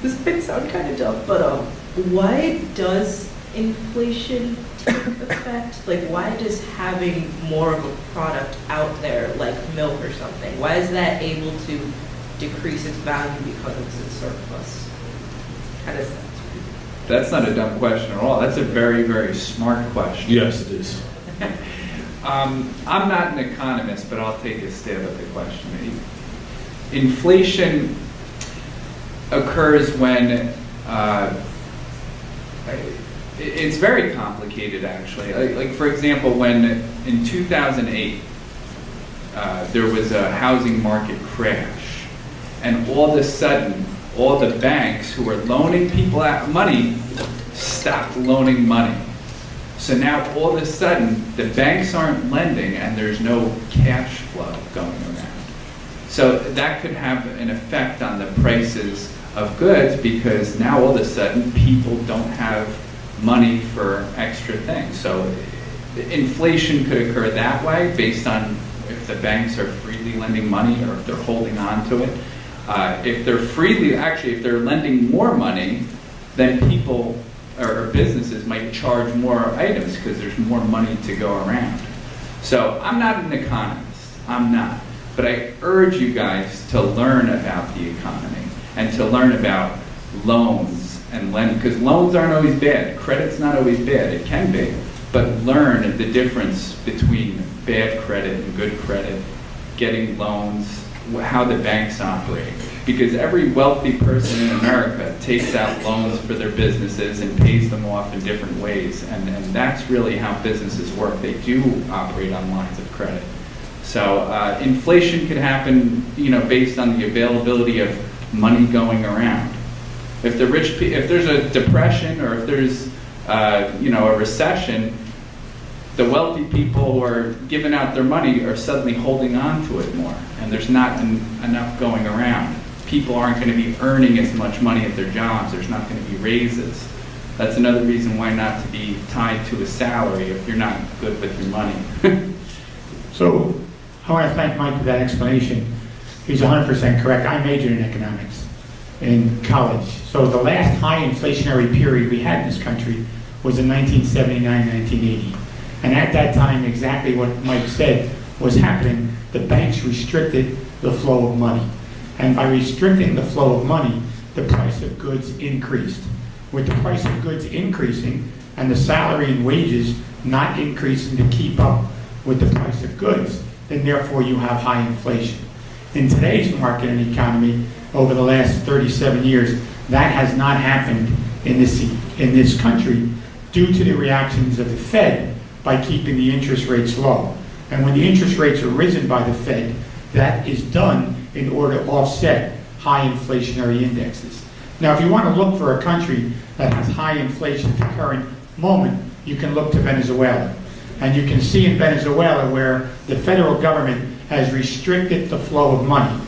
This might sound kind of dumb, but why does inflation affect, like why does having more of a product out there, like milk or something, why is that able to decrease its value because it's in surplus? How does that? That's not a dumb question at all. That's a very, very smart question. Yes, it is. I'm not an economist, but I'll take a stab at the question. Inflation occurs when it's very complicated, actually. Like for example, when in 2008 there was a housing market crash, and all of a sudden, all the banks who were loaning people out money stopped loaning money. So now all of a sudden, the banks aren't lending and there's no cash flow going around. So that could have an effect on the prices of goods, because now all of a sudden people don't have money for extra things. So inflation could occur that way, based on if the banks are freely lending money or if they're holding on to it. If they're lending more money, then people or businesses might charge more items because there's more money to go around. So I'm not an economist, I'm not. But I urge you guys to learn about the economy and to learn about loans and lending, because loans aren't always bad. Credit's not always bad, it can be. But learn the difference between bad credit and good credit, getting loans, how the banks operate. Because every wealthy person in America takes out loans for their businesses and pays them off in different ways. And that's really how businesses work. They do operate on lines of credit. So inflation could happen, based on the availability of money going around. If there's a depression, or if there's a recession, the wealthy people who are giving out their money are suddenly holding on to it more, and there's not enough going around. People aren't going to be earning as much money at their jobs. There's not going to be raises. That's another reason why not to be tied to a salary if you're not good with your money. So I want to thank Mike for that explanation. He's 100% correct. I majored in economics in college. So the last high inflationary period we had in this country was in 1979, 1980. And at that time, exactly what Mike said was happening. The banks restricted the flow of money. And by restricting the flow of money, the price of goods increased. With the price of goods increasing and the salary and wages not increasing to keep up with the price of goods, then therefore you have high inflation. In today's market and economy, over the last 37 years, that has not happened in this country due to the reactions of the Fed by keeping the interest rates low. And when the interest rates are risen by the Fed, that is done in order to offset high inflationary indexes. Now, if you want to look for a country that has high inflation at the current moment, you can look to Venezuela. And you can see in Venezuela where the federal government has restricted the flow of money,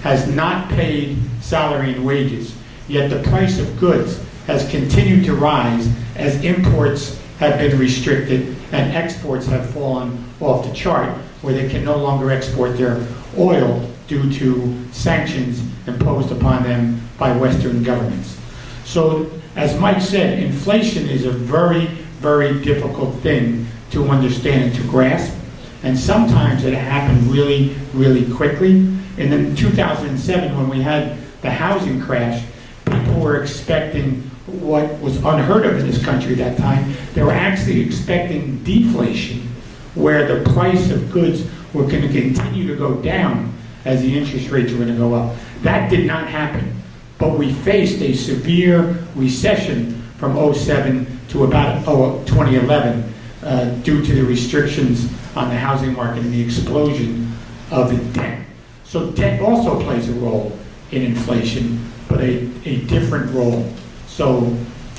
has not paid salary and wages, yet the price of goods has continued to rise as imports have been restricted and exports have fallen off the chart, where they can no longer export their oil due to sanctions imposed upon them by Western governments. So, as Mike said, inflation is a very, very difficult thing to understand and to grasp. And sometimes it happened really, really quickly. And in 2007, when we had the housing crash, people were expecting what was unheard of in this country at that time. They were actually expecting deflation, where the price of goods were going to continue to go down as the interest rates were going to go up. That did not happen. But we faced a severe recession from 2007 to about 2011 due to the restrictions on the housing market and the explosion of the debt. So debt also plays a role in inflation, but a different role. So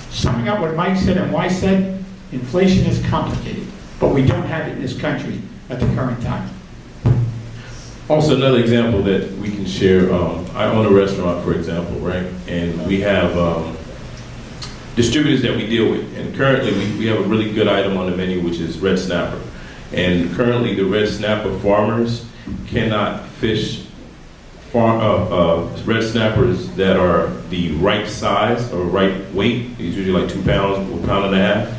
summing up what Mike said and why said, inflation is complicated, but we don't have it in this country at the current time. Also, another example that we can share, I own a restaurant, for example, right? And we have distributors that we deal with. And currently, we have a really good item on the menu, which is red snapper. And currently, the red snapper farmers cannot fish red snappers that are the right size or right weight. It's usually like 2 pounds, 1.5 pounds.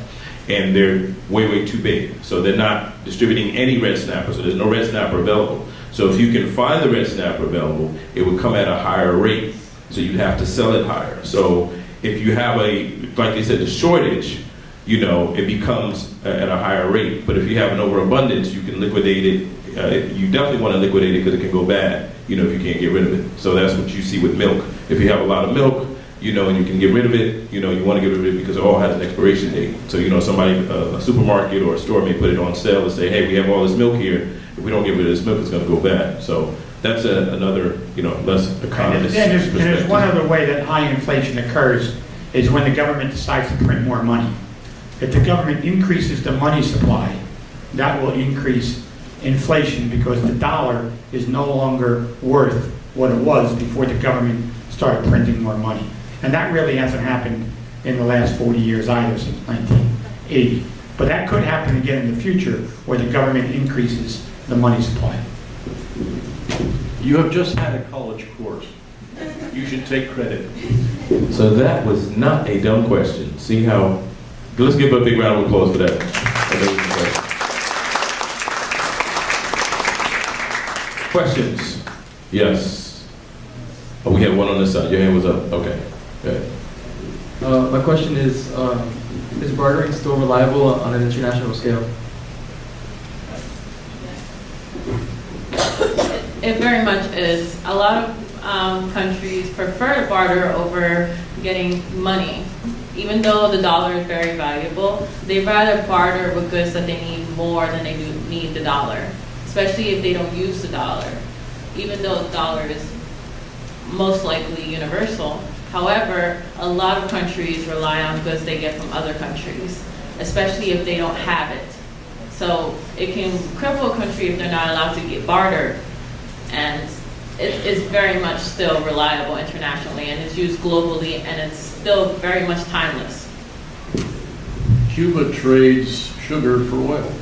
And they're way, way too big. So they're not distributing any red snapper, so there's no red snapper available. So if you can find the red snapper available, it would come at a higher rate, so you'd have to sell it higher. So if you have like they said, the shortage, it becomes at a higher rate. But if you have an overabundance, you can liquidate it. You definitely want to liquidate it because it can go bad, if you can't get rid of it. So that's what you see with milk. If you have a lot of milk, and you can get rid of it, you want to get rid of it because it all has an expiration date. So, somebody, a supermarket or a store may put it on sale and say, hey, we have all this milk here. If we don't get rid of this milk, it's going to go bad. So that's another, less economist. And there's one other way that high inflation occurs is when the government decides to print more money. If the government increases the money supply, that will increase inflation because the dollar is no longer worth what it was before the government started printing more money. And that really hasn't happened in the last 40 years either, since 1980. But that could happen again in the future where the government increases the money supply. You have just had a college course. You should take credit. So that was not a dumb question. See how, let's give a big round of applause for that. Questions? Yes. Oh, we had one on this side. Your hand was up. Okay. Good. My question is bartering still reliable on an international scale? It very much is. A lot of countries prefer to barter over getting money. Even though the dollar is very valuable, they'd rather barter with goods that they need more than they do need the dollar, especially if they don't use the dollar. Even though the dollar is most likely universal, However, a lot of countries rely on goods they get from other countries, especially if they don't have it. So it can cripple a country if they're not allowed to get bartered. And it is very much still reliable internationally, and it's used globally, and it's still very much timeless. Cuba trades sugar for oil.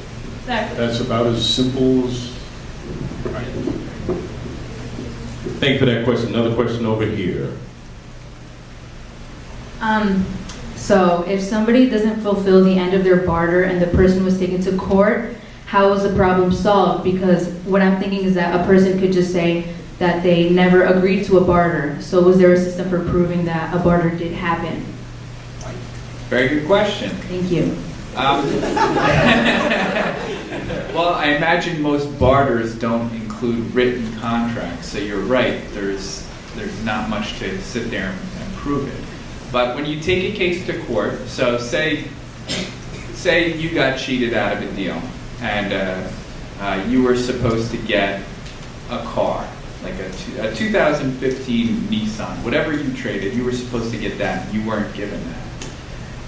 Exactly. That's about as simple as, right? Thank you for that question. Another question over here. So if somebody doesn't fulfill the end of their barter and the person was taken to court, how was the problem solved? Because what I'm thinking is that a person could just say that they never agreed to a barter. So was there a system for proving that a barter did happen? Very good question. Thank you. Well, I imagine most barters don't include written contracts, so you're right, there's not much to sit there and prove it. But when you take a case to court, so say you got cheated out of a deal, and you were supposed to get a car, like a 2015 Nissan, whatever you traded, you were supposed to get that, you weren't given that.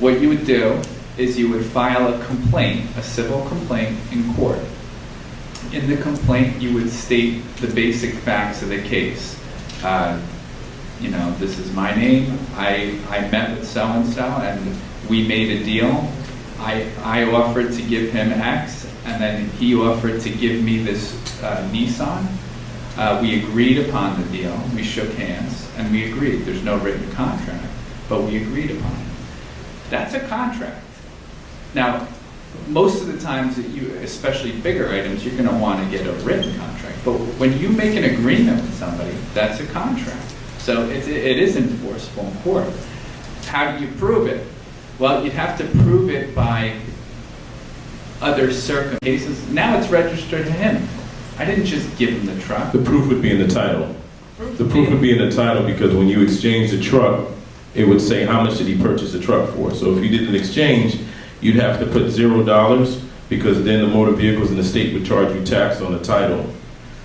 What you would do is you would file a complaint, a civil complaint in court. In the complaint, you would state the basic facts of the case. This is my name, I met with so-and-so, and we made a deal. I offered to give him X, and then he offered to give me this Nissan. We agreed upon the deal, we shook hands, and we agreed. There's no written contract, but we agreed upon it. That's a contract. Now, most of the times that you, especially bigger items, you're going to want to get a written contract. But when you make an agreement with somebody, that's a contract. So it is enforceable in court. How do you prove it? Well, you'd have to prove it by other circumstances. Now it's registered to him. I didn't just give him the truck. The proof would be in the title. The proof would be in the title because when you exchange the truck, it would say how much did he purchase the truck for. So if you did an exchange, you'd have to put $0 because then the motor vehicles in the state would charge you tax on the title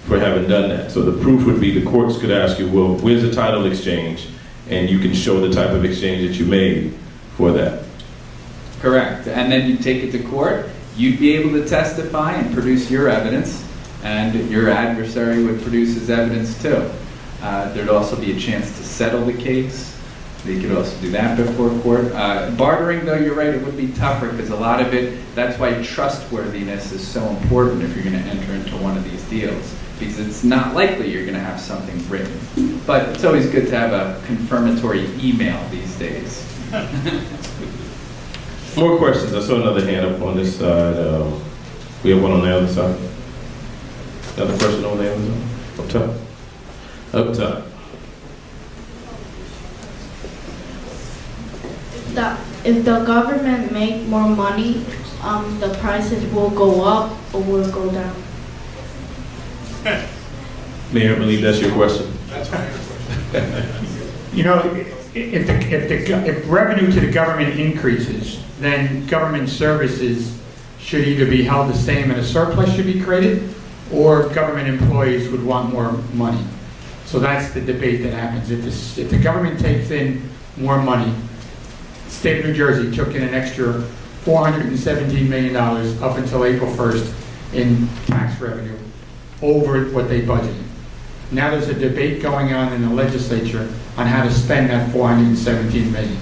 for having done that. So the proof would be the courts could ask you, well, where's the title exchange? And you can show the type of exchange that you made for that. Correct. And then you take it to court, you'd be able to testify and produce your evidence, and your adversary would produce his evidence too. There'd also be a chance to settle the case. They could also do that before court. Bartering, though, you're right, it would be tougher because a lot of it, that's why trustworthiness is so important if you're going to enter into one of these deals, because it's not likely you're going to have something written. But it's always good to have a confirmatory email these days. More questions. I saw another hand up on this side. We have one on the other side. Another person on the other side. Up top. Up top. If the government make more money, the prices will go up or will go down. Mayor, I believe that's your question. That's my question. If revenue to the government increases, then government services should either be held the same and a surplus should be created, or government employees would want more money. So that's the debate that happens. If the government takes in more money, the state of New Jersey took in an extra $417 million up until April 1st in tax revenue over what they budgeted. Now there's a debate going on in the legislature on how to spend that $417 million.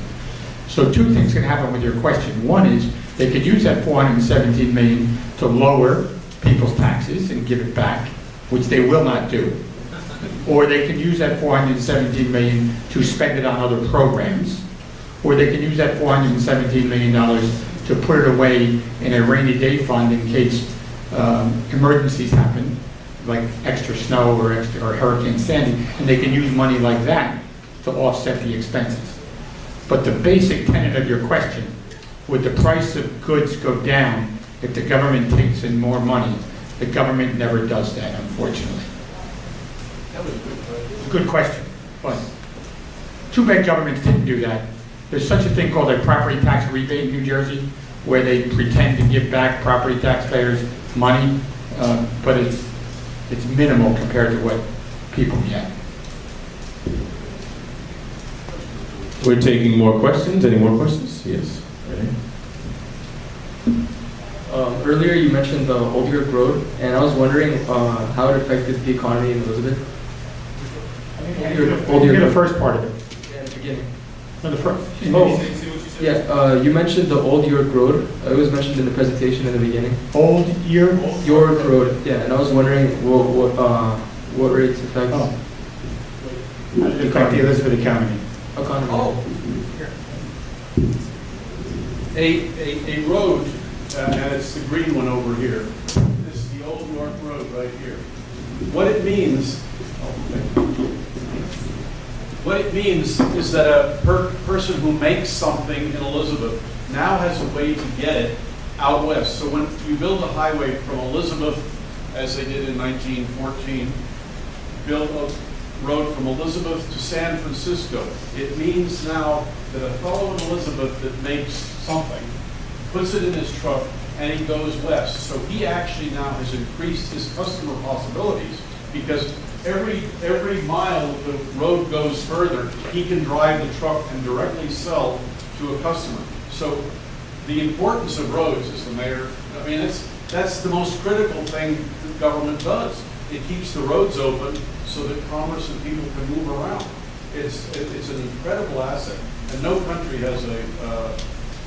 So two things can happen with your question. One is they could use that $417 million to lower people's taxes and give it back, which they will not do. Or they can use that $417 million to spend it on other programs. Or they can use that $417 million to put it away in a rainy day fund in case emergencies happen, like extra snow or Hurricane Sandy, and they can use money like that to offset the expenses. But the basic tenet of your question, would the price of goods go down if the government takes in more money? The government never does that, unfortunately. That was a good question, but too bad governments didn't do that. There's such a thing called a property tax rebate in New Jersey, where they pretend to give back property taxpayers money, but it's minimal compared to what people get. We're taking more questions. Any more questions? Yes. Ready? Earlier you mentioned the Old York Road, and I was wondering how it affected the economy in Elizabeth. Old York, the first part of it. Yeah, in the beginning. No, the first. Yeah, you mentioned the Old York Road. It was mentioned in the presentation in the beginning. Old York Road. Yeah, and I was wondering what rates affect affect the Elizabeth economy. economy. A road, and it's the green one over here. This is the Old York Road right here. What it means is that a person who makes something in Elizabeth now has a way to get it out west. So when you build a highway from Elizabeth, as they did in 1914, build a road from Elizabeth to San Francisco, it means now that a fellow in Elizabeth that makes something puts it in his truck and he goes west. So he actually now has increased his customer possibilities because every mile the road goes further, he can drive the truck and directly sell to a customer. So the importance of roads, as the mayor, I mean, that's the most critical thing that government does. It keeps the roads open so that commerce and people can move around. It's an incredible asset, and no country has a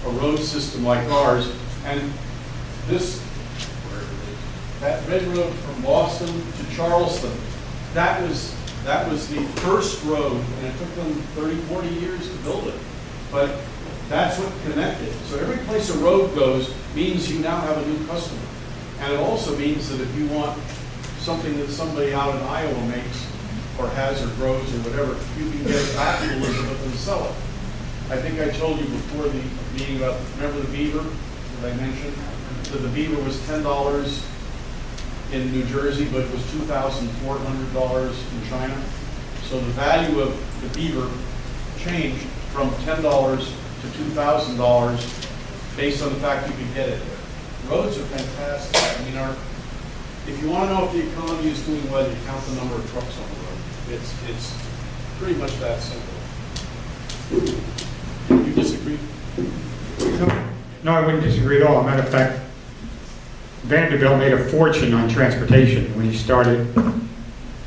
road system like ours. And that red road from Boston to Charleston, that was the first road, and it took them 30, 40 years to build it. But that's what connected. So every place a road goes means you now have a new customer. And it also means that if you want something that somebody out in Iowa makes or has or grows or whatever, you can get it back to Elizabeth and sell it. I think I told you before the meeting about, remember the beaver that I mentioned? So the beaver was $10 in New Jersey, but it was $2,400 in China. So the value of the beaver changed from $10 to $2,000 based on the fact you could get it there. Roads are fantastic. I mean, if you want to know if the economy is doing well, you count the number of trucks on the road. It's pretty much that simple. You disagree? No, I wouldn't disagree at all. Matter of fact, Vanderbilt made a fortune on transportation when he started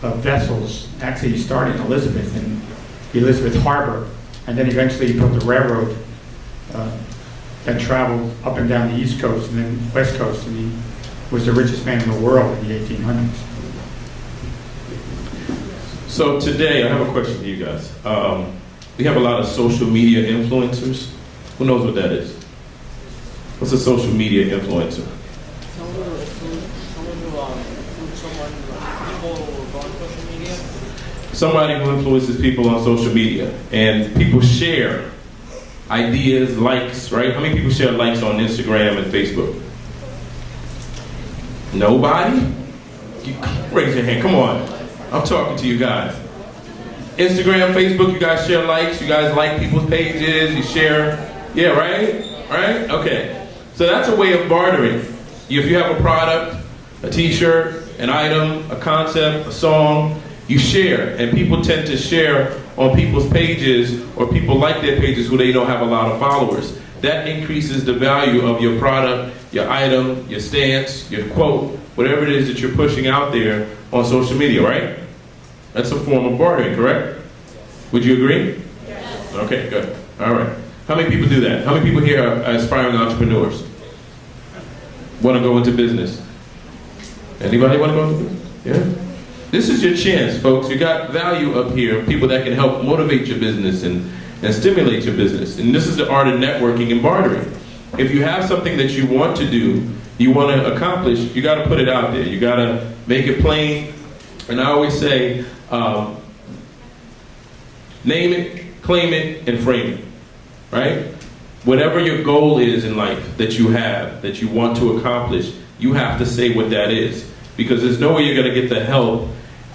vessels. Actually, he started in Elizabeth, in Elizabeth Harbor, and then eventually he built a railroad that traveled up and down the East Coast and then West Coast, and he was the richest man in the world in the 1800s. So today, I have a question for you guys. We have a lot of social media influencers. Who knows what that is? What's a social media influencer? Somebody who influences people on social media, and people share ideas, likes, right? How many people share likes on Instagram and Facebook? Nobody? Raise your hand, come on. I'm talking to you guys. Instagram, Facebook, you guys share likes, you guys like people's pages, you share, yeah, right? Right? Okay. So that's a way of bartering. If you have a product, a t-shirt, an item, a concept, a song, you share, and people tend to share on people's pages, or people like their pages who they don't have a lot of followers. That increases the value of your product, your item, your stance, your quote, whatever it is that you're pushing out there on social media, right? That's a form of bartering, correct? Would you agree? Yes. Okay, good. All right. How many people do that? How many people here are aspiring entrepreneurs? Want to go into business? Anybody want to go into business? Yeah? This is your chance, folks. You got value up here, people that can help motivate your business and stimulate your business. And this is the art of networking and bartering. If you have something that you want to do, you want to accomplish, you got to put it out there. You got to make it plain. And I always say, name it, claim it, and frame it, right? Whatever your goal is in life that you have, that you want to accomplish, you have to say what that is. Because there's no way you're going to get the help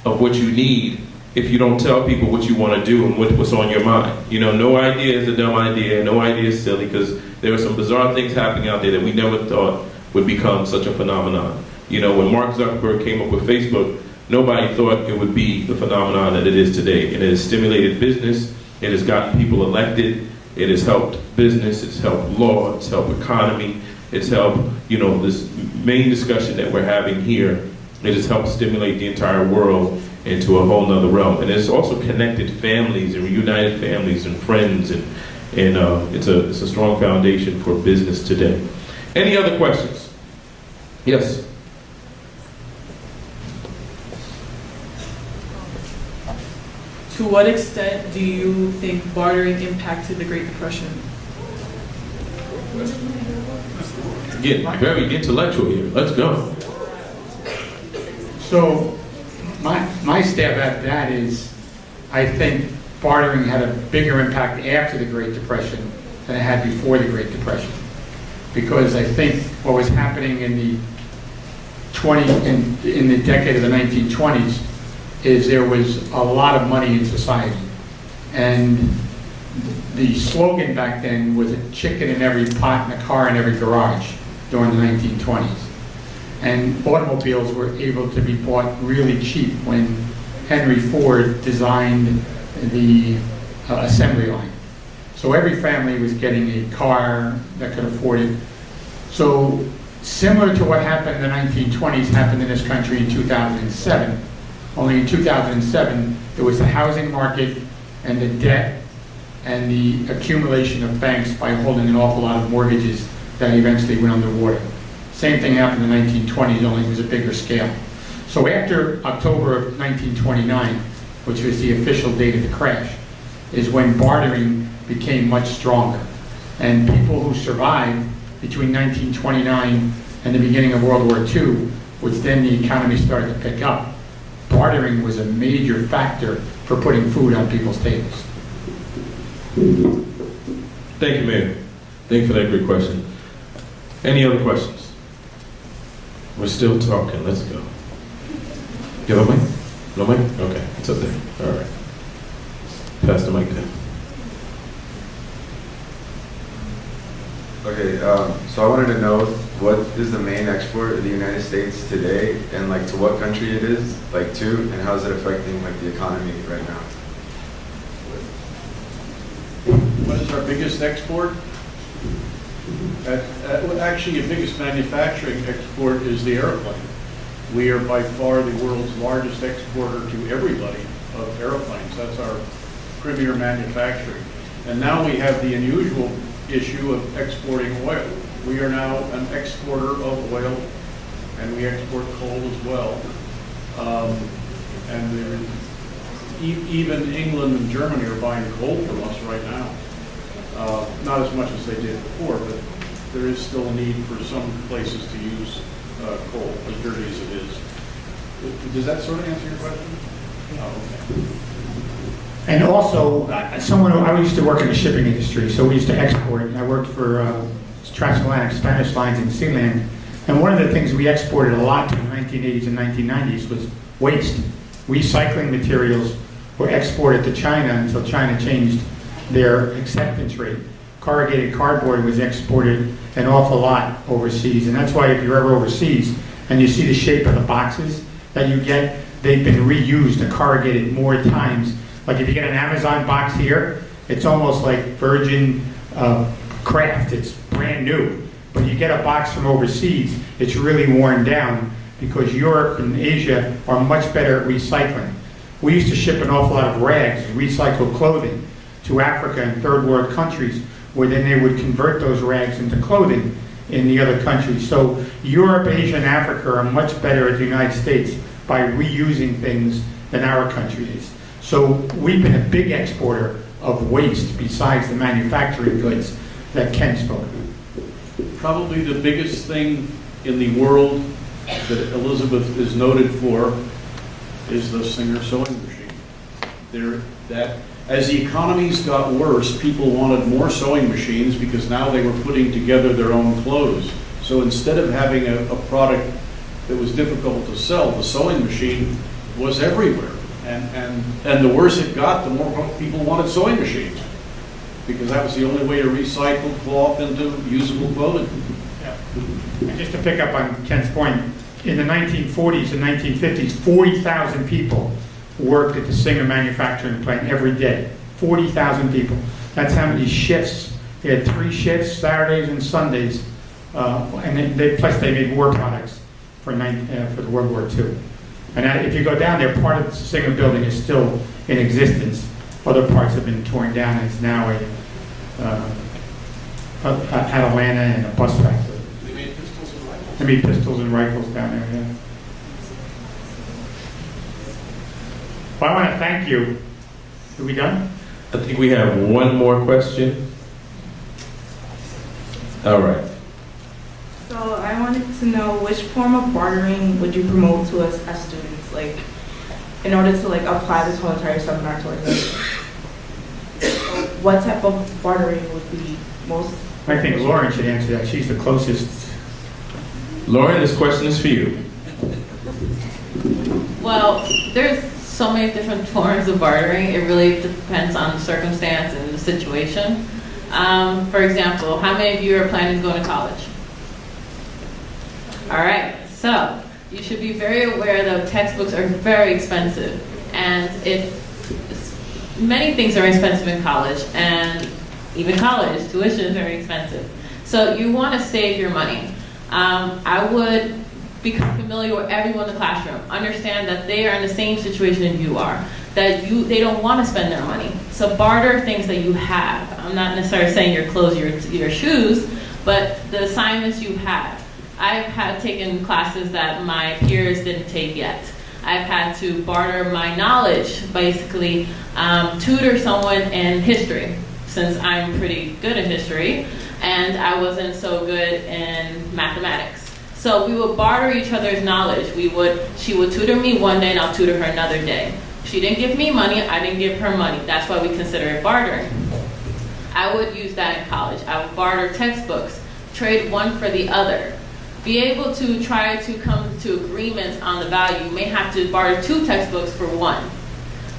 of what you need if you don't tell people what you want to do and what's on your mind. You know, no idea is a dumb idea, no idea is silly, because there are some bizarre things happening out there that we never thought would become such a phenomenon. You know, when Mark Zuckerberg came up with Facebook, nobody thought it would be the phenomenon that it is today. And it has stimulated business, It has gotten people elected. It has helped business. It's helped law. It's helped economy. It's helped, this main discussion that we're having here. It has helped stimulate the entire world into a whole nother realm. And it's also connected families and reunited families and friends, and it's a strong foundation for business today. Any other questions? Yes? To what extent do you think bartering impacted the Great Depression? Get very intellectual here. Let's go. So, my stab at that is, I think bartering had a bigger impact after the Great Depression than it had before the Great Depression. Because I think what was happening in the decade of the 1920s is there was a lot of money in society. And the slogan back then was a chicken in every pot and a car in every garage during the 1920s. And automobiles were able to be bought really cheap when Henry Ford designed the assembly line. So every family was getting a car that could afford it. So similar to what happened in the 1920s happened in this country in 2007. Only in 2007, there was the housing market and the debt and the accumulation of banks by holding an awful lot of mortgages that eventually went underwater. Same thing happened in the 1920s, only it was a bigger scale. So after October of 1929, which was the official date of the crash, is when bartering became much stronger. And people who survived between 1929 and the beginning of World War II, which then the economy started to pick up, bartering was a major factor for putting food on people's tables. Thank you, Mayor. Thank you for that great question. Any other questions? We're still talking. Let's go. You have a mic? No mic? Okay, it's up there. All right. Pass the mic then. Okay, so I wanted to know what is the main export of the United States today, and to what country it is, to, and how is it affecting the economy right now? What is our biggest export? Actually, the biggest manufacturing export is the airplane. We are by far the world's largest exporter to everybody of airplanes. That's our premier manufacturing. And now we have the unusual issue of exporting oil. We are now an exporter of oil, and we export coal as well. Even England and Germany are buying coal from us right now. Not as much as they did before, but there is still a need for some places to use coal, as dirty as it is. Does that sort of answer your question? Oh, okay. And also, I used to work in the shipping industry, so we used to export. And I worked for transatlantic Spanish lines in Sealand. And one of the things we exported a lot in the 1980s and 1990s was waste. Recycling materials were exported to China until China changed their acceptance rate. Corrugated cardboard was exported an awful lot overseas. And that's why if you're ever overseas and you see the shape of the boxes that you get, they've been reused and corrugated more times. Like if you get an Amazon box here, it's almost like virgin craft. It's brand new. But you get a box from overseas, it's really worn down because Europe and Asia are much better at recycling. We used to ship an awful lot of rags, recycled clothing, to Africa and third world countries, where then they would convert those rags into clothing in the other countries. So Europe, Asia, and Africa are much better at the United States by reusing things than our country is. So we've been a big exporter of waste besides the manufacturing goods that Ken spoke of. Probably the biggest thing in the world that Elizabeth is noted for is the Singer sewing machine. As the economies got worse, people wanted more sewing machines because now they were putting together their own clothes. So instead of having a product that was difficult to sell, the sewing machine was everywhere. And the worse it got, the more people wanted sewing machines, because that was the only way to recycle cloth into usable clothing. Yeah. And just to pick up on Ken's point, in the 1940s and 1950s, 40,000 people worked at the Singer manufacturing plant every day. 40,000 people. That's how many shifts. They had 3 shifts, Saturdays and Sundays. Plus they made war products for the World War II. And if you go down there, part of the Singer building is still in existence. Other parts have been torn down, and it's now at Atlanta and a bus factory. They made pistols and rifles. They made pistols and rifles down there, yeah. Well, I want to thank you. Are we done? I think we have one more question. All right. So I wanted to know which form of bartering would you promote to us as students, like in order to like apply this whole entire seminar towards us? What type of bartering would be most? I think Lauren should answer that. She's the closest. Lauren, this question is for you. Well, there's so many different forms of bartering. It really depends on the circumstance and the situation. For example, how many of you are planning to go to college? All right, so you should be very aware that textbooks are very expensive, and many things are expensive in college, and even college tuition is very expensive. So you want to save your money. I would become familiar with everyone in the classroom. Understand that they are in the same situation as you are. That they don't want to spend their money. So barter things that you have. I'm not necessarily saying your clothes, your shoes, but the assignments you have. I've had taken classes that my peers didn't take yet. I've had to barter my knowledge, basically tutor someone in history, since I'm pretty good at history, and I wasn't so good in mathematics. So we would barter each other's knowledge. She would tutor me one day and I'll tutor her another day. She didn't give me money, I didn't give her money. That's why we consider it bartering. I would use that in college. I would barter textbooks, trade one for the other. Be able to try to come to agreements on the value. You may have to barter 2 textbooks for 1.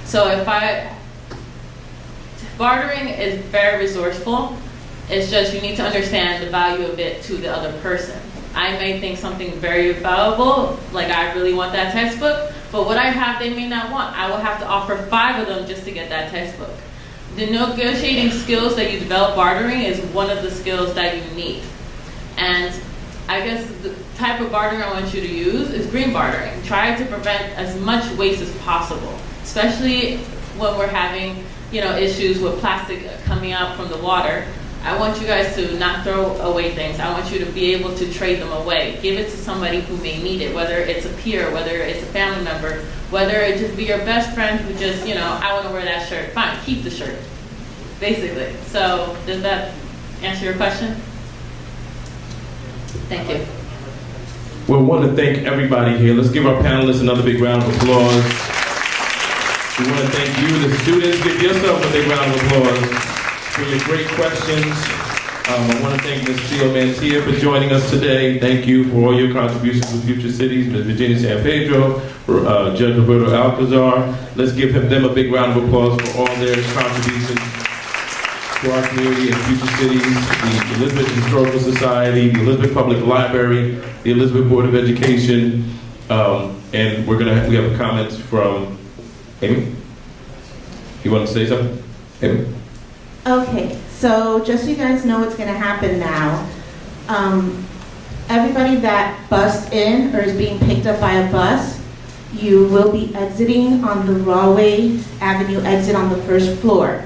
So bartering is very resourceful. It's just you need to understand the value of it to the other person. I may think something very valuable, like I really want that textbook, but what I have they may not want. I will have to offer 5 of them just to get that textbook. The negotiating skills that you develop bartering is one of the skills that you need. And I guess the type of bartering I want you to use is green bartering. Try to prevent as much waste as possible, especially when we're having issues with plastic coming out from the water. I want you guys to not throw away things. I want you to be able to trade them away. Give it to somebody who may need it, whether it's a peer, whether it's a family member, whether it just be your best friend who just, I want to wear that shirt. Fine, keep the shirt, basically. So does that answer your question? Thank you. We want to thank everybody here. Let's give our panelists another big round of applause. We want to thank you, the students. Give yourself a big round of applause for your great questions. I want to thank Ms. Cio Mantilla for joining us today. Thank you for all your contributions to Future Cities, Ms. Virginia San Pedro, Judge Roberto Alcazar. Let's give them a big round of applause for all their contributions to our community and Future Cities, the Elizabeth Historical Society, the Elizabeth Public Library, the Elizabeth Board of Education, and we have comments from Amy. You want to say something, Amy? Okay, so just so you guys know what's going to happen now, everybody that bussed in or is being picked up by a bus, you will be exiting on the Rahway Avenue exit on the first floor.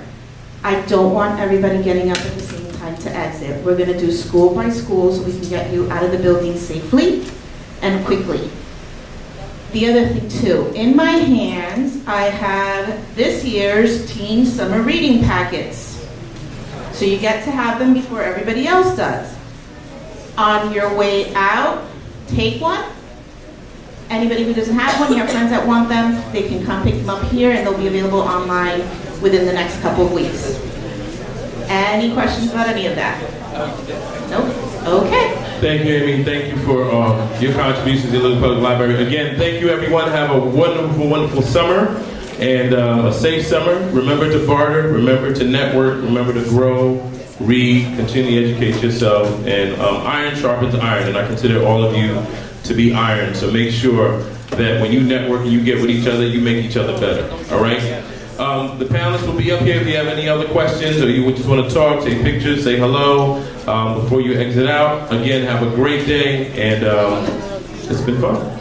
I don't want everybody getting up at the same time to exit. We're going to do school by school so we can get you out of the building safely and quickly. The other thing too, in my hands, I have this year's teen summer reading packets. So you get to have them before everybody else does. On your way out, take one. Anybody who doesn't have one, you have friends that want them, they can come pick them up here and they'll be available online within the next couple of weeks. Any questions about any of that? Nope. Okay. Thank you, Amy. Thank you for your contributions to the Elizabeth Public Library. Again, thank you, everyone. Have a wonderful, wonderful summer and a safe summer. Remember to barter. Remember to network. Remember to grow, read, continue to educate yourself. And iron sharpens iron, and I consider all of you to be iron. So make sure that when you network and you get with each other, you make each other better. All right? The panelists will be up here if you have any other questions or you just want to talk, take pictures, say hello before you exit out. Again, have a great day, and it's been fun.